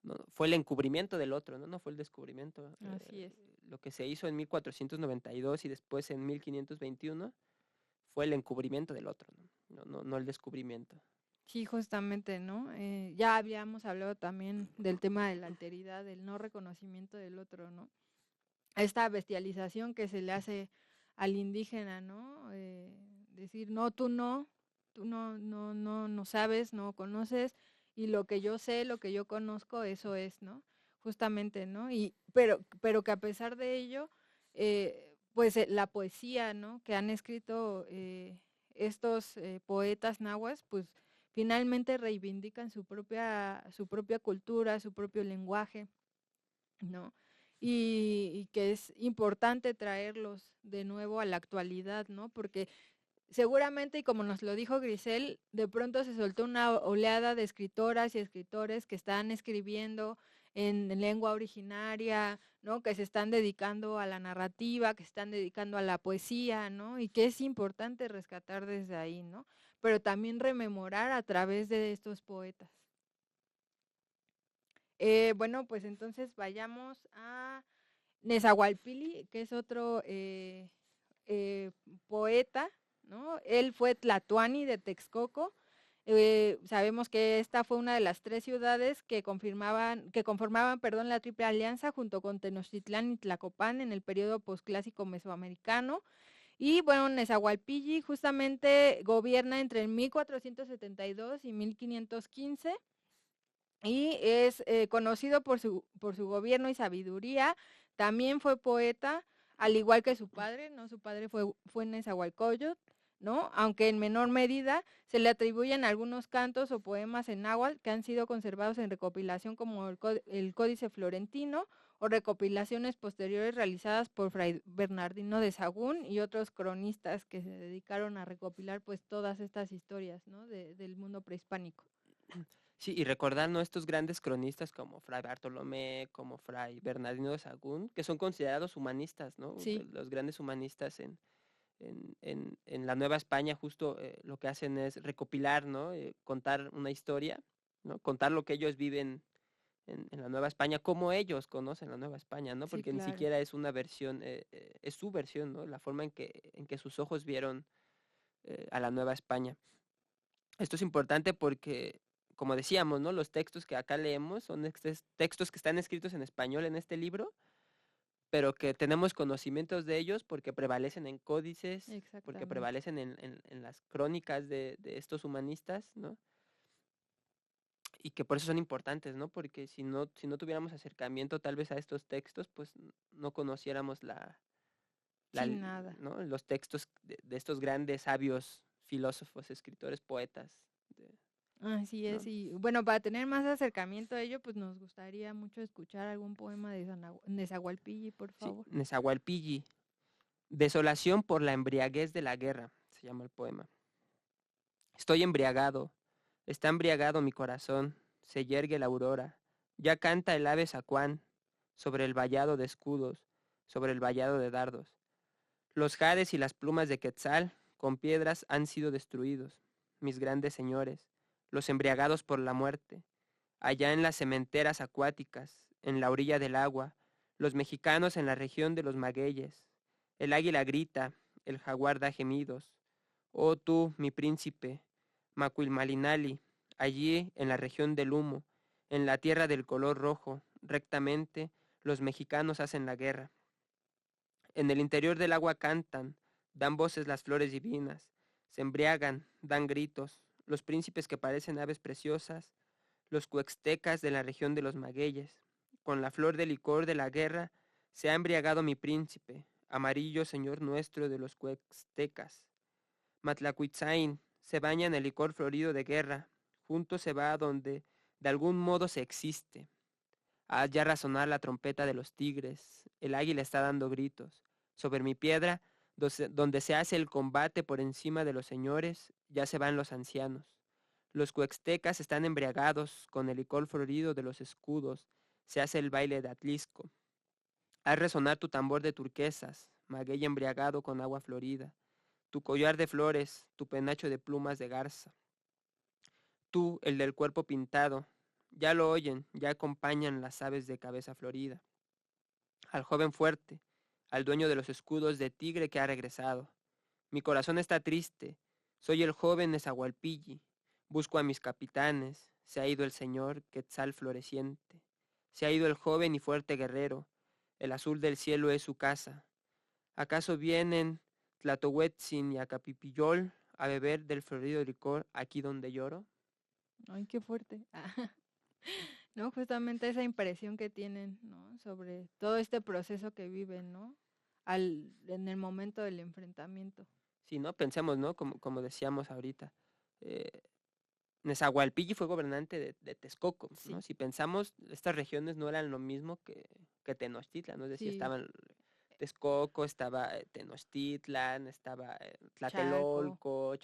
¿no? Fue el encubrimiento del otro, ¿no? No fue el descubrimiento. así es. Lo que se hizo en 1492 y después en 1521 fue el encubrimiento del otro, ¿no? No el descubrimiento. Sí, justamente, ¿no? Ya habíamos hablado también del tema de la alteridad, del no reconocimiento del otro, ¿no? Esta bestialización que se le hace al indígena, ¿no? Decir, no, tú no sabes, no conoces, y lo que yo sé, lo que yo conozco, eso es, ¿no? Justamente, ¿no? Pero que a pesar de ello, pues la poesía, ¿no? Que han escrito estos poetas nahuas, pues finalmente reivindican su propia cultura, su propio lenguaje, ¿no? Y que es importante traerlos de nuevo a la actualidad, ¿no? Porque seguramente, y como nos lo dijo Grisel, de pronto se soltó una oleada de escritoras y escritores que están escribiendo en lengua originaria, ¿no? Que se están dedicando a la narrativa, que se están dedicando a la poesía, ¿no? Y que es importante rescatar desde ahí, ¿no? Pero también rememorar a través de estos poetas. Bueno, pues entonces vayamos a Nezahualpili, que es otro poeta, ¿no? Él fue tlatoani de Texcoco. Sabemos que esta fue una de las 3 ciudades que conformaban, perdón, la Triple Alianza junto con Tenochtitlán y Tlacopan en el periodo posclásico mesoamericano. Y bueno, Nezahualpilli justamente gobierna entre el 1472 y 1515 y es conocido por su gobierno y sabiduría. También fue poeta, al igual que su padre, ¿no? Su padre fue Nezahualcóyotl, ¿no? Aunque en menor medida se le atribuyen algunos cantos o poemas en náhuatl que han sido conservados en recopilación como el Códice Florentino o recopilaciones posteriores realizadas por Fray Bernardino de Sahagún y otros cronistas que se dedicaron a recopilar pues todas estas historias, ¿no? Del mundo prehispánico. Sí, y recordar, ¿no? Estos grandes cronistas como Fray Bartolomé, como Fray Bernardino de Sahagún, que son considerados humanistas, ¿no? Sí, Los grandes humanistas en la Nueva España justo lo que hacen es recopilar, ¿no? Contar una historia, ¿no? Contar lo que ellos viven en la Nueva España, cómo ellos conocen la Nueva España, ¿no? sí, Porque ni claro. siquiera es una versión, es su versión, ¿no? La forma en que sus ojos vieron a la Nueva España. Esto es importante porque, como decíamos, ¿no? Los textos que acá leemos son textos que están escritos en español en este libro, pero que tenemos conocimientos de ellos porque prevalecen en códices, porque Exactamente. prevalecen en las crónicas de estos humanistas, ¿no? Y que por eso son importantes, ¿no? Porque si no tuviéramos acercamiento tal vez a estos textos, pues no conociéramos Sin nada. ¿no? Los textos de estos grandes sabios, filósofos, escritores, poetas, Así es. ¿no? Y bueno, para tener más acercamiento a ello, pues nos gustaría mucho escuchar algún poema de Nezahualpilli, por Sí, favor. Nezahualpilli. Desolación por la embriaguez de la guerra, se llama el poema. Estoy embriagado, está embriagado mi corazón, se yergue la aurora, ya canta el ave zacuán sobre el vallado de escudos, sobre el vallado de dardos. Los jades y las plumas de Quetzal con piedras han sido destruidos, mis grandes señores, los embriagados por la muerte, allá en las cementeras acuáticas, en la orilla del agua, los mexicanos en la región de los magueyes. El águila grita, el jaguar da gemidos. Oh tú, mi príncipe, Macuilmalinali, allí en la región del humo, en la tierra del color rojo, rectamente, los mexicanos hacen la guerra. En el interior del agua cantan, dan voces las flores divinas, se embriagan, dan gritos, los príncipes que parecen aves preciosas, los cuextecas de la región de los magueyes. Con la flor de licor de la guerra se ha embriagado mi príncipe, amarillo señor nuestro de los cuextecas. Matlacuitzain se baña en el licor florido de guerra, junto se va a donde de algún modo se existe. Haz ya rasonar la trompeta de los tigres, el águila está dando gritos. Sobre mi piedra, donde se hace el combate por encima de los señores, ya se van los ancianos. Los cuextecas están embriagados con el licor florido de los escudos, se hace el baile de Atlisco. Haz resonar tu tambor de turquesas, maguey embriagado con agua florida, tu collar de flores, tu penacho de plumas de garza. Tú, el del cuerpo pintado, ya lo oyen, ya acompañan las aves de cabeza florida. Al joven fuerte, al dueño de los escudos de tigre que ha regresado. Mi corazón está triste, soy el joven Nezahualpilli, busco a mis capitanes, se ha ido el señor Quetzal floreciente, se ha ido el joven y fuerte guerrero, el azul del cielo es su casa. ¿Acaso vienen Tlatohuetzin y Acapipillol a beber del florido licor aquí donde lloro? Ay, qué fuerte. No, justamente esa impresión que tienen, ¿no? Sobre todo este proceso que viven, ¿no? En el momento del enfrentamiento. Sí, ¿no? Pensemos, ¿no? Como decíamos ahorita. Nezahualpilli fue gobernante de Texcoco, ¿no? Sí. Si pensamos, estas regiones no eran lo mismo que Tenochtitlan, ¿no? Es decir, Sí, estaban Texcoco, estaba Tenochtitlan, estaba Chalco. Tlatelolco,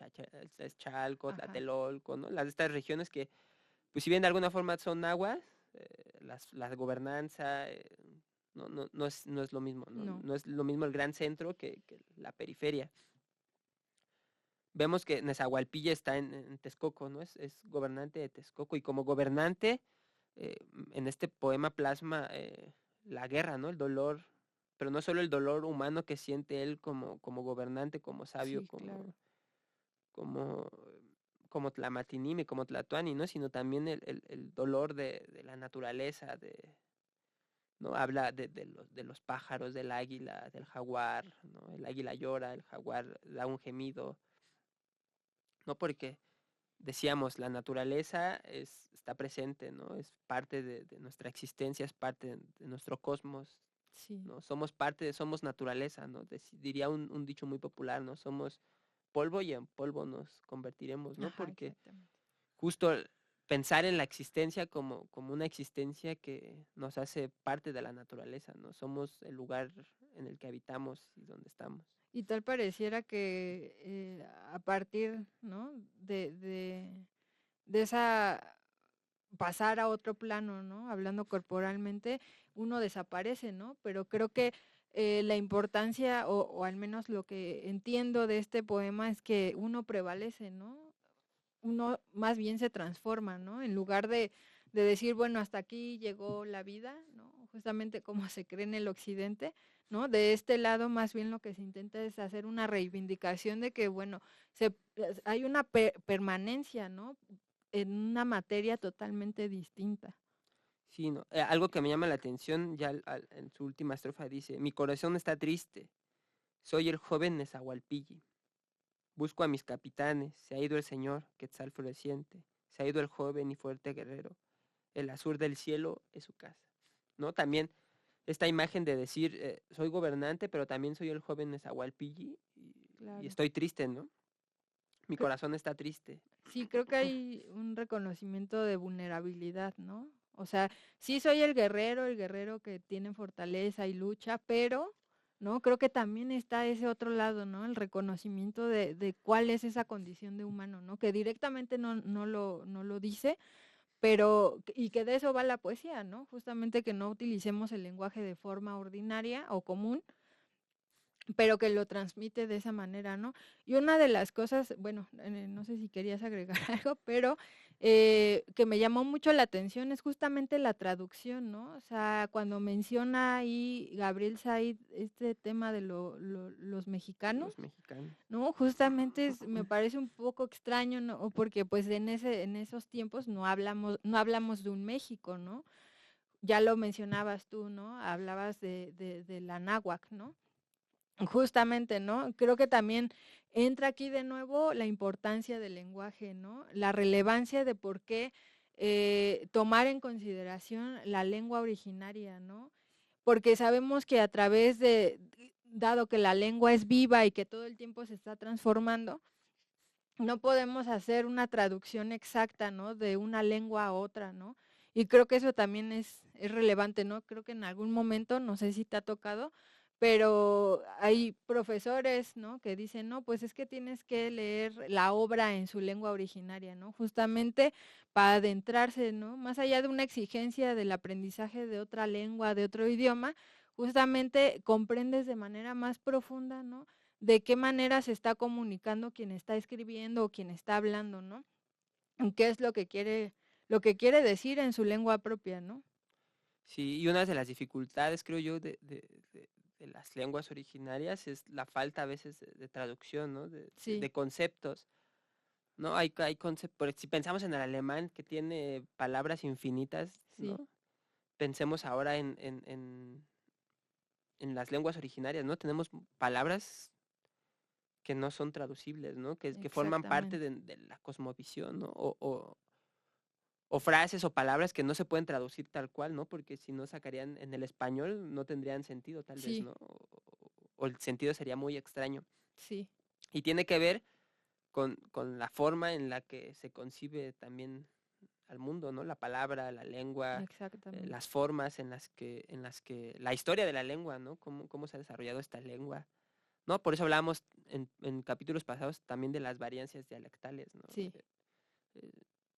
Chalco, Ajá. Tlatelolco, ¿no? Estas regiones que, pues si bien de alguna forma son aguas, la gobernanza, no es lo mismo, ¿no? No. No es lo mismo el gran centro que la periferia. Vemos que Nezahualpilla está en Texcoco, ¿no? Es gobernante de Texcoco y como gobernante, en este poema plasma la guerra, ¿no? El dolor, pero no solo el dolor humano que siente él como gobernante, como sabio, Sí, claro. como, como Tlamatinime, como Tlatoani, ¿no? Sino también el dolor de la naturaleza, ¿no? Habla de los pájaros, del águila, del jaguar, ¿no? El águila llora, el jaguar da un gemido, ¿no? Porque decíamos, la naturaleza está presente, ¿no? Es parte de nuestra existencia, es parte de nuestro cosmos, Sí. ¿no? Somos naturaleza, ¿no? Diría un dicho muy popular, ¿no? Somos polvo y en polvo nos convertiremos, ¿no? Ajá, Porque exactamente. justo pensar en la existencia como una existencia que nos hace parte de la naturaleza, ¿no? Somos el lugar en el que habitamos y donde estamos. Y tal pareciera que a partir, ¿no? De esa pasar a otro plano, ¿no? Hablando corporalmente, uno desaparece, ¿no? Pero creo que la importancia, o al menos lo que entiendo de este poema es que uno prevalece, ¿no? Uno más bien se transforma, ¿no? En lugar de decir, bueno, hasta aquí llegó la vida, ¿no? Justamente como se cree en el occidente, ¿no? De este lado más bien lo que se intenta es hacer una reivindicación de que, bueno, hay una permanencia, ¿no? En una materia totalmente distinta. Sí, no. Algo que me llama la atención, ya en su última estrofa dice, mi corazón está triste, soy el joven Nezahualpilli, busco a mis capitanes, se ha ido el señor Quetzal floreciente, se ha ido el joven y fuerte guerrero, el azul del cielo es su casa, ¿no? También esta imagen de decir, soy gobernante, pero también soy el joven Nezahualpilli y Claro. estoy triste, ¿no? Mi corazón está triste. Sí, creo que hay un reconocimiento de vulnerabilidad, ¿no? O sea, sí soy el guerrero que tiene fortaleza y lucha, pero, ¿no? Creo que también está ese otro lado, ¿no? El reconocimiento de cuál es esa condición de humano, ¿no? Que directamente no lo dice, pero, y que de eso va la poesía, ¿no? Justamente que no utilicemos el lenguaje de forma ordinaria o común, pero que lo transmite de esa manera, ¿no? Y una de las cosas, bueno, no sé si querías agregar algo, pero que me llamó mucho la atención es justamente la traducción, ¿no? O sea, cuando menciona ahí Gabriel Said este tema de los mexicanos, Los mexicanos. ¿no? Justamente me parece un poco extraño, ¿no? Porque pues en esos tiempos no hablamos de un México, ¿no? Ya lo mencionabas tú, ¿no? Hablabas de la náhuatl, ¿no? Justamente, ¿no? Creo que también entra aquí de nuevo la importancia del lenguaje, ¿no? La relevancia de por qué tomar en consideración la lengua originaria, ¿no? Porque sabemos que a través dado que la lengua es viva y que todo el tiempo se está transformando, no podemos hacer una traducción exacta, ¿no? De una lengua a otra, ¿no? Y creo que eso también es relevante, ¿no? Creo que en algún momento, no sé si te ha tocado, pero hay profesores, ¿no? Que dicen, no, pues es que tienes que leer la obra en su lengua originaria, ¿no? Justamente para adentrarse, ¿no? Más allá de una exigencia del aprendizaje de otra lengua, de otro idioma, justamente comprendes de manera más profunda, ¿no? De qué manera se está comunicando quien está escribiendo o quien está hablando, ¿no? Y qué es lo que quiere decir en su lengua propia, ¿no? Sí, y una de las dificultades, creo yo, de las lenguas originarias es la falta a veces de traducción, ¿no? Sí, De conceptos, ¿no? Hay conceptos, si pensamos en el alemán que tiene palabras infinitas, sí, ¿no? Pensemos ahora en las lenguas originarias, ¿no? Tenemos palabras que no son traducibles, ¿no? Que forman parte exactamente. de la cosmovisión, ¿no? O frases o palabras que no se pueden traducir tal cual, ¿no? Porque si no sacarían en el español, no tendrían sentido tal vez, Sí, ¿no? O el sentido sería muy extraño. sí, Y tiene que ver con la forma en la que se concibe también al mundo, ¿no? La palabra, la lengua, exactamente. las formas en las que, la historia de la lengua, ¿no? Cómo se ha desarrollado esta lengua, ¿no? Por eso hablábamos en capítulos pasados también de las variancias dialectales, ¿no? Sí, Eh,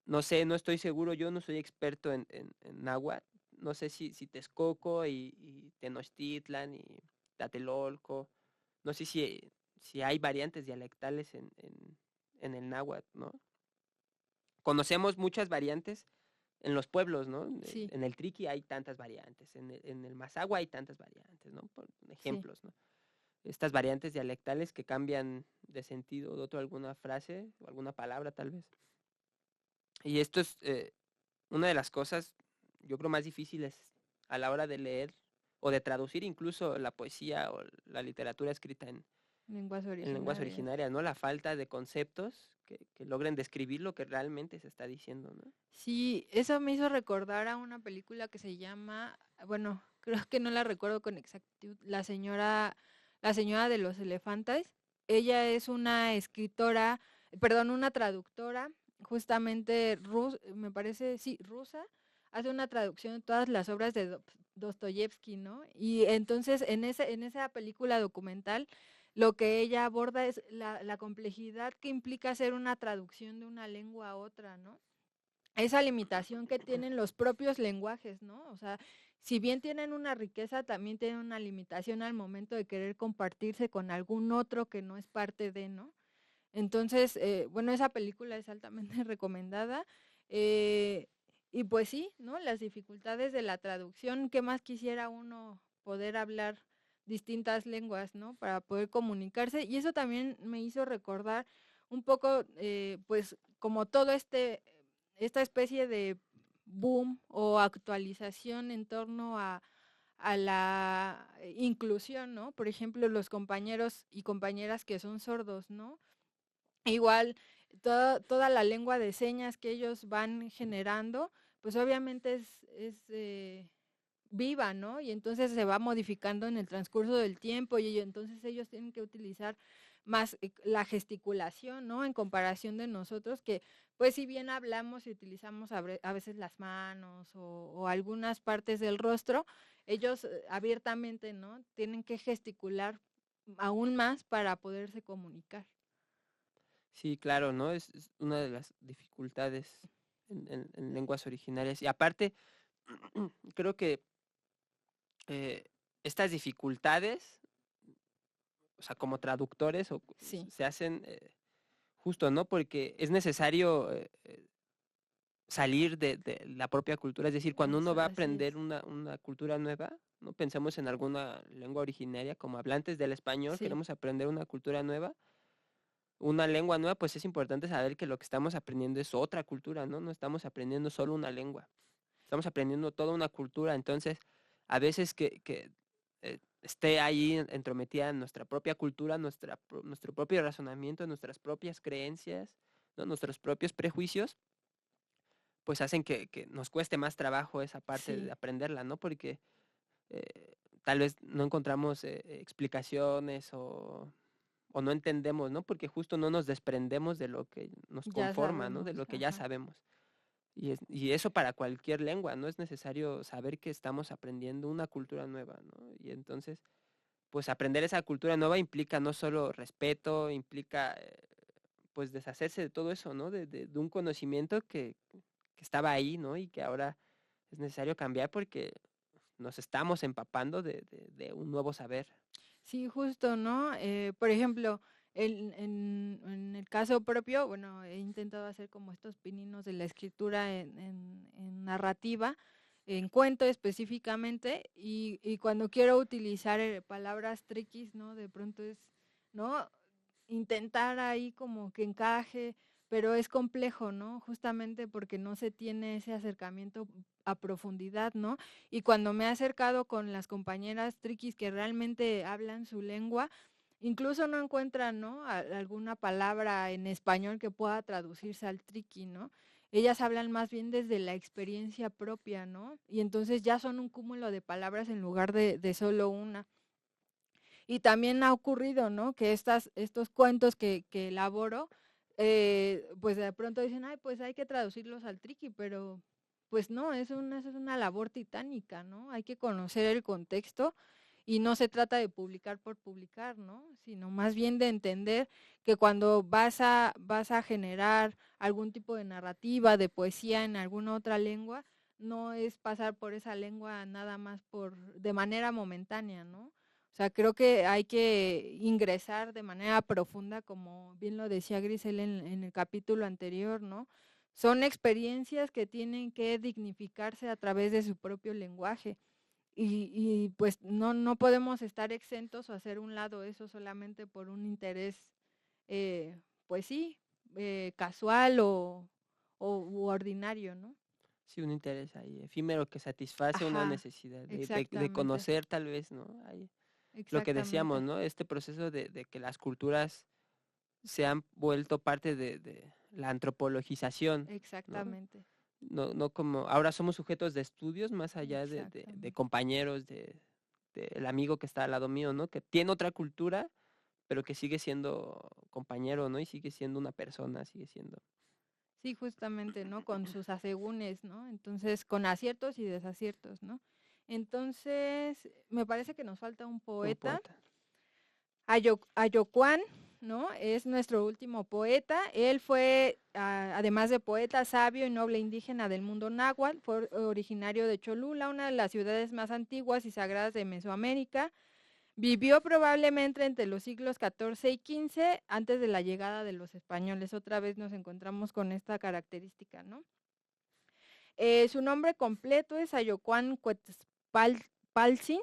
no sé, no estoy seguro, yo no soy experto en náhuatl, no sé si Texcoco y Tenochtitlan y Tlatelolco, no sé si hay variantes dialectales en el náhuatl, ¿no? Conocemos muchas variantes en los pueblos, ¿no? sí, En el Triqui hay tantas variantes, en el Mazahua hay tantas variantes, ¿no? Por sí. ejemplos, ¿no? Estas variantes dialectales que cambian de sentido de otro alguna frase o alguna palabra tal vez. Y esto es una de las cosas, yo creo, más difíciles a la hora de leer o de traducir incluso la poesía o la literatura escrita Lenguas en lenguas originarias. originarias, ¿no? La falta de conceptos que logren describir lo que realmente se está diciendo, ¿no? Sí, eso me hizo recordar a una película que se llama, bueno, creo que no la recuerdo con exactitud, la señora de los elefantes. Ella es una escritora, perdón, una traductora, justamente me parece, sí, rusa, hace una traducción de todas las obras de Dostoyevsky, ¿no? Y entonces en esa película documental, lo que ella aborda es la complejidad que implica hacer una traducción de una lengua a otra, ¿no? Esa limitación que tienen los propios lenguajes, ¿no? O sea, si bien tienen una riqueza, también tienen una limitación al momento de querer compartirse con algún otro que no es parte de, ¿no? Entonces, bueno, esa película es altamente recomendada. eh, y pues sí, ¿no? Las dificultades de la traducción, ¿qué más quisiera uno poder hablar distintas lenguas, ¿no? Para poder comunicarse. Y eso también me hizo recordar un poco, pues, como todo esta especie de boom o actualización en torno a la inclusión, ¿no? Por ejemplo, los compañeros y compañeras que son sordos, ¿no? Igual, toda la lengua de señas que ellos van generando, pues obviamente es viva, ¿no? Y entonces se va modificando en el transcurso del tiempo y entonces ellos tienen que utilizar más la gesticulación, ¿no? En comparación de nosotros que, pues si bien hablamos y utilizamos a veces las manos o algunas partes del rostro, ellos abiertamente, ¿no? Tienen que gesticular aún más para poderse comunicar. Sí, claro, ¿no? Es una de las dificultades en lenguas originarias. Y aparte, creo que eh, estas dificultades, o sea, como traductores, Sí, se hacen justo, ¿no? Porque es necesario salir de la propia cultura. Es decir, cuando uno eso, va a así es. aprender una cultura nueva, ¿no? Pensemos en alguna lengua originaria, como hablantes del español, Sí, queremos aprender una cultura nueva, una lengua nueva, pues es importante saber que lo que estamos aprendiendo es otra cultura, ¿no? No estamos aprendiendo solo una lengua, estamos aprendiendo toda una cultura. Entonces, a veces que esté ahí entrometida en nuestra propia cultura, nuestro propio razonamiento, nuestras propias creencias, ¿no? Nuestros propios prejuicios, pues hacen que nos cueste más trabajo esa parte de sí, aprenderla, ¿no? Porque tal vez no encontramos explicaciones o no entendemos, ¿no? Porque justo no nos desprendemos de lo que nos Ya conforma, ¿no? De sabemos, lo que ya ajá. sabemos. Y eso para cualquier lengua, no es necesario saber que estamos aprendiendo una cultura nueva, ¿no? Y entonces, pues aprender esa cultura nueva implica no solo respeto, implica pues deshacerse de todo eso, ¿no? De un conocimiento que estaba ahí, ¿no? Y que ahora es necesario cambiar porque nos estamos empapando de un nuevo saber. Sí, justo, ¿no? Por ejemplo, en el caso propio, bueno, he intentado hacer como estos pininos de la escritura en narrativa, en cuento específicamente, y cuando quiero utilizar palabras triquis, ¿no? De pronto es, ¿no? Intentar ahí como que encaje, pero es complejo, ¿no? Justamente porque no se tiene ese acercamiento a profundidad, ¿no? Y cuando me he acercado con las compañeras triquis que realmente hablan su lengua, incluso no encuentran, ¿no? Alguna palabra en español que pueda traducirse al triqui, ¿no? Ellas hablan más bien desde la experiencia propia, ¿no? Y entonces ya son un cúmulo de palabras en lugar de solo una. Y también ha ocurrido, ¿no? Que estos cuentos que elaboro, pues de pronto dicen, ay, pues hay que traducirlos al triqui, pero pues no, es una labor titánica, ¿no? Hay que conocer el contexto y no se trata de publicar por publicar, ¿no? Sino más bien de entender que cuando vas a generar algún tipo de narrativa, de poesía en alguna otra lengua, no es pasar por esa lengua nada más de manera momentánea, ¿no? O sea, creo que hay que ingresar de manera profunda, como bien lo decía Grisel en el capítulo anterior, ¿no? Son experiencias que tienen que dignificarse a través de su propio lenguaje. Y pues no podemos estar exentos o hacer un lado eso solamente por un interés, pues sí, casual u ordinario, ¿no? Sí, un interés ahí efímero que satisface una Ajá, necesidad de exactamente, conocer tal vez, ¿no? Ahí, lo que decíamos, exactamente, ¿no? Este proceso de que las culturas se han vuelto parte de la antropologización, ¿no? exactamente, No como, ahora somos sujetos de estudios más allá de exactamente. compañeros, el amigo que está al lado mío, ¿no? Que tiene otra cultura, pero que sigue siendo compañero, ¿no? Y sigue siendo una persona, sigue siendo Sí, justamente, ¿no? Con sus asegúnes, ¿no? Entonces, con aciertos y desaciertos, ¿no? Entonces, me parece que nos falta un un poeta. poeta. Ayocuán, ¿no? Es nuestro último poeta. Él fue, además de poeta, sabio y noble indígena del mundo náhuatl, fue originario de Cholula, una de las ciudades más antiguas y sagradas de Mesoamérica. Vivió probablemente entre los siglos XIV y XV, antes de la llegada de los españoles. Otra vez nos encontramos con esta característica, ¿no? Su nombre completo es Ayocuán Cuetzpaltzin.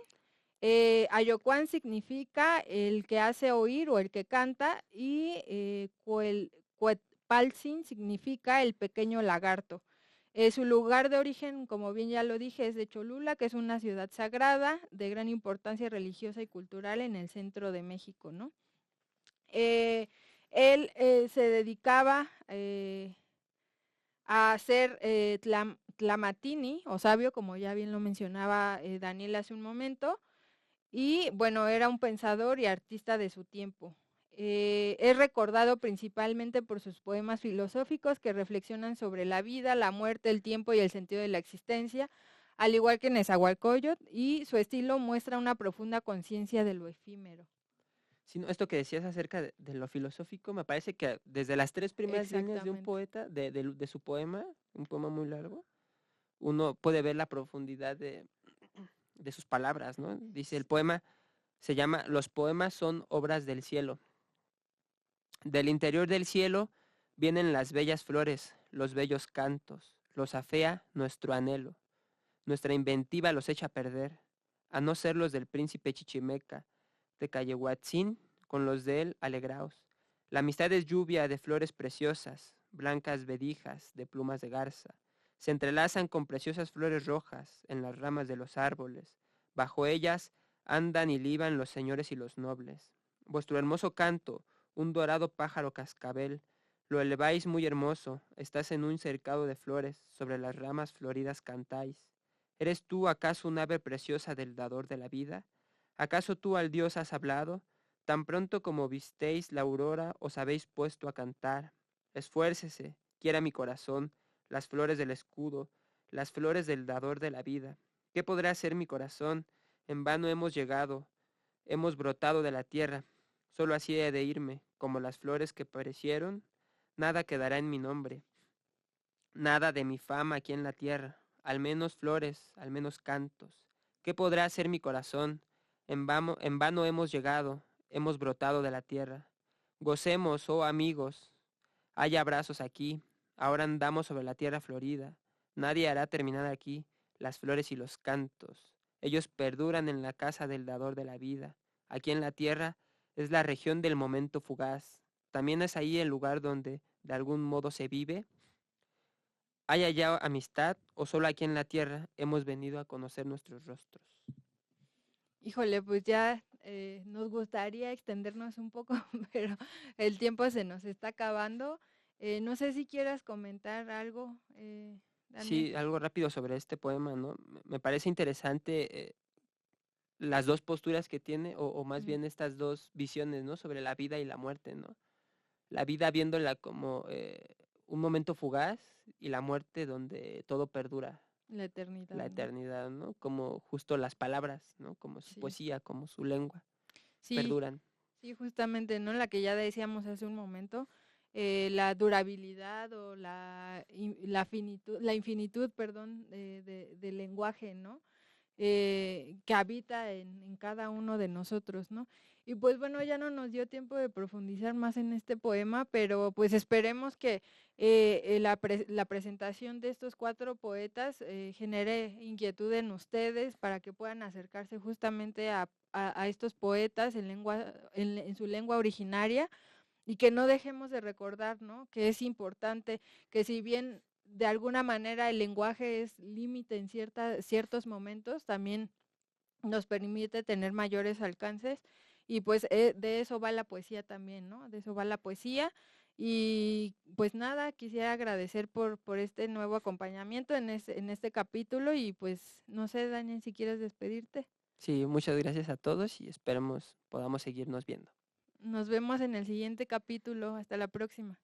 Ayocuán significa el que hace oír o el que canta y Cuetpaltzin significa el pequeño lagarto. Su lugar de origen, como bien ya lo dije, es de Cholula, que es una ciudad sagrada de gran importancia religiosa y cultural en el centro de México, ¿no? Eh, Él se dedicaba a ser tlamatini o sabio, como ya bien lo mencionaba Daniel hace un momento, y bueno, era un pensador y artista de su tiempo. Es recordado principalmente por sus poemas filosóficos que reflexionan sobre la vida, la muerte, el tiempo y el sentido de la existencia, al igual que Nezahualcóyotl, y su estilo muestra una profunda conciencia de lo efímero. Sino esto que decías acerca de lo filosófico, me parece que desde las tres primeras líneas de un Exactamente. poeta, de su poema, un poema muy largo, uno puede ver la profundidad de sus palabras, ¿no? Dice, el poema se llama Los poemas son obras del cielo. Del interior del cielo vienen las bellas flores, los bellos cantos, los afea nuestro anhelo. Nuestra inventiva los echa a perder, a no ser los del príncipe Chichimeca, de Callehuatzin, con los de él alegraos. La amistad es lluvia de flores preciosas, blancas vedijas de plumas de garza. Se entrelazan con preciosas flores rojas en las ramas de los árboles. Bajo ellas andan y liban los señores y los nobles. Vuestro hermoso canto, un dorado pájaro cascabel, lo eleváis muy hermoso, estás en un cercado de flores, sobre las ramas floridas cantáis. ¿Eres tú acaso un ave preciosa del dador de la vida? ¿Acaso tú al Dios has hablado? Tan pronto como visteis la aurora, os habéis puesto a cantar. Esfuércese, quiera mi corazón, las flores del escudo, las flores del dador de la vida. ¿Qué podrá hacer mi corazón? En vano hemos llegado, hemos brotado de la tierra. Solo así he de irme, como las flores que perecieron. Nada quedará en mi nombre, nada de mi fama aquí en la tierra, al menos flores, al menos cantos. ¿Qué podrá hacer mi corazón? En vano hemos llegado, hemos brotado de la tierra. Gocemos, oh amigos, hay abrazos aquí, ahora andamos sobre la tierra florida. Nadie hará terminar aquí las flores y los cantos. Ellos perduran en la casa del dador de la vida. Aquí en la tierra es la región del momento fugaz. También es ahí el lugar donde de algún modo se vive. ¿Hay allá amistad o solo aquí en la tierra hemos venido a conocer nuestros rostros? Híjole, pues ya nos gustaría extendernos un poco, pero el tiempo se nos está acabando. No sé si quieras comentar algo, Daniel. Sí, algo rápido sobre este poema, ¿no? Me parece interesante las dos posturas que tiene, o más Mm, bien estas dos visiones, ¿no? Sobre la vida y la muerte, ¿no? La vida viéndola como un momento fugaz y la muerte donde todo perdura, la eternidad, la ¿no? eternidad, ¿no? Como justo las palabras, ¿no? Como su Sí, poesía, como su lengua, sí, perduran. sí, justamente, ¿no? La que ya decíamos hace un momento, la durabilidad o la finitud, la infinitud, perdón, del lenguaje, ¿no? Que habita en cada uno de nosotros, ¿no? Y pues bueno, ya no nos dio tiempo de profundizar más en este poema, pero pues esperemos que la presentación de estos 4 poetas genere inquietud en ustedes para que puedan acercarse justamente a estos poetas en su lengua originaria y que no dejemos de recordar, ¿no? Que es importante que si bien de alguna manera el lenguaje es límite en ciertos momentos, también nos permite tener mayores alcances y pues de eso va la poesía también, ¿no? De eso va la poesía y pues nada, quisiera agradecer por este nuevo acompañamiento en este capítulo y pues no sé, Daniel, si quieres despedirte. Sí, muchas gracias a todos y esperemos podamos seguirnos viendo. Nos vemos en el siguiente capítulo. Hasta la próxima.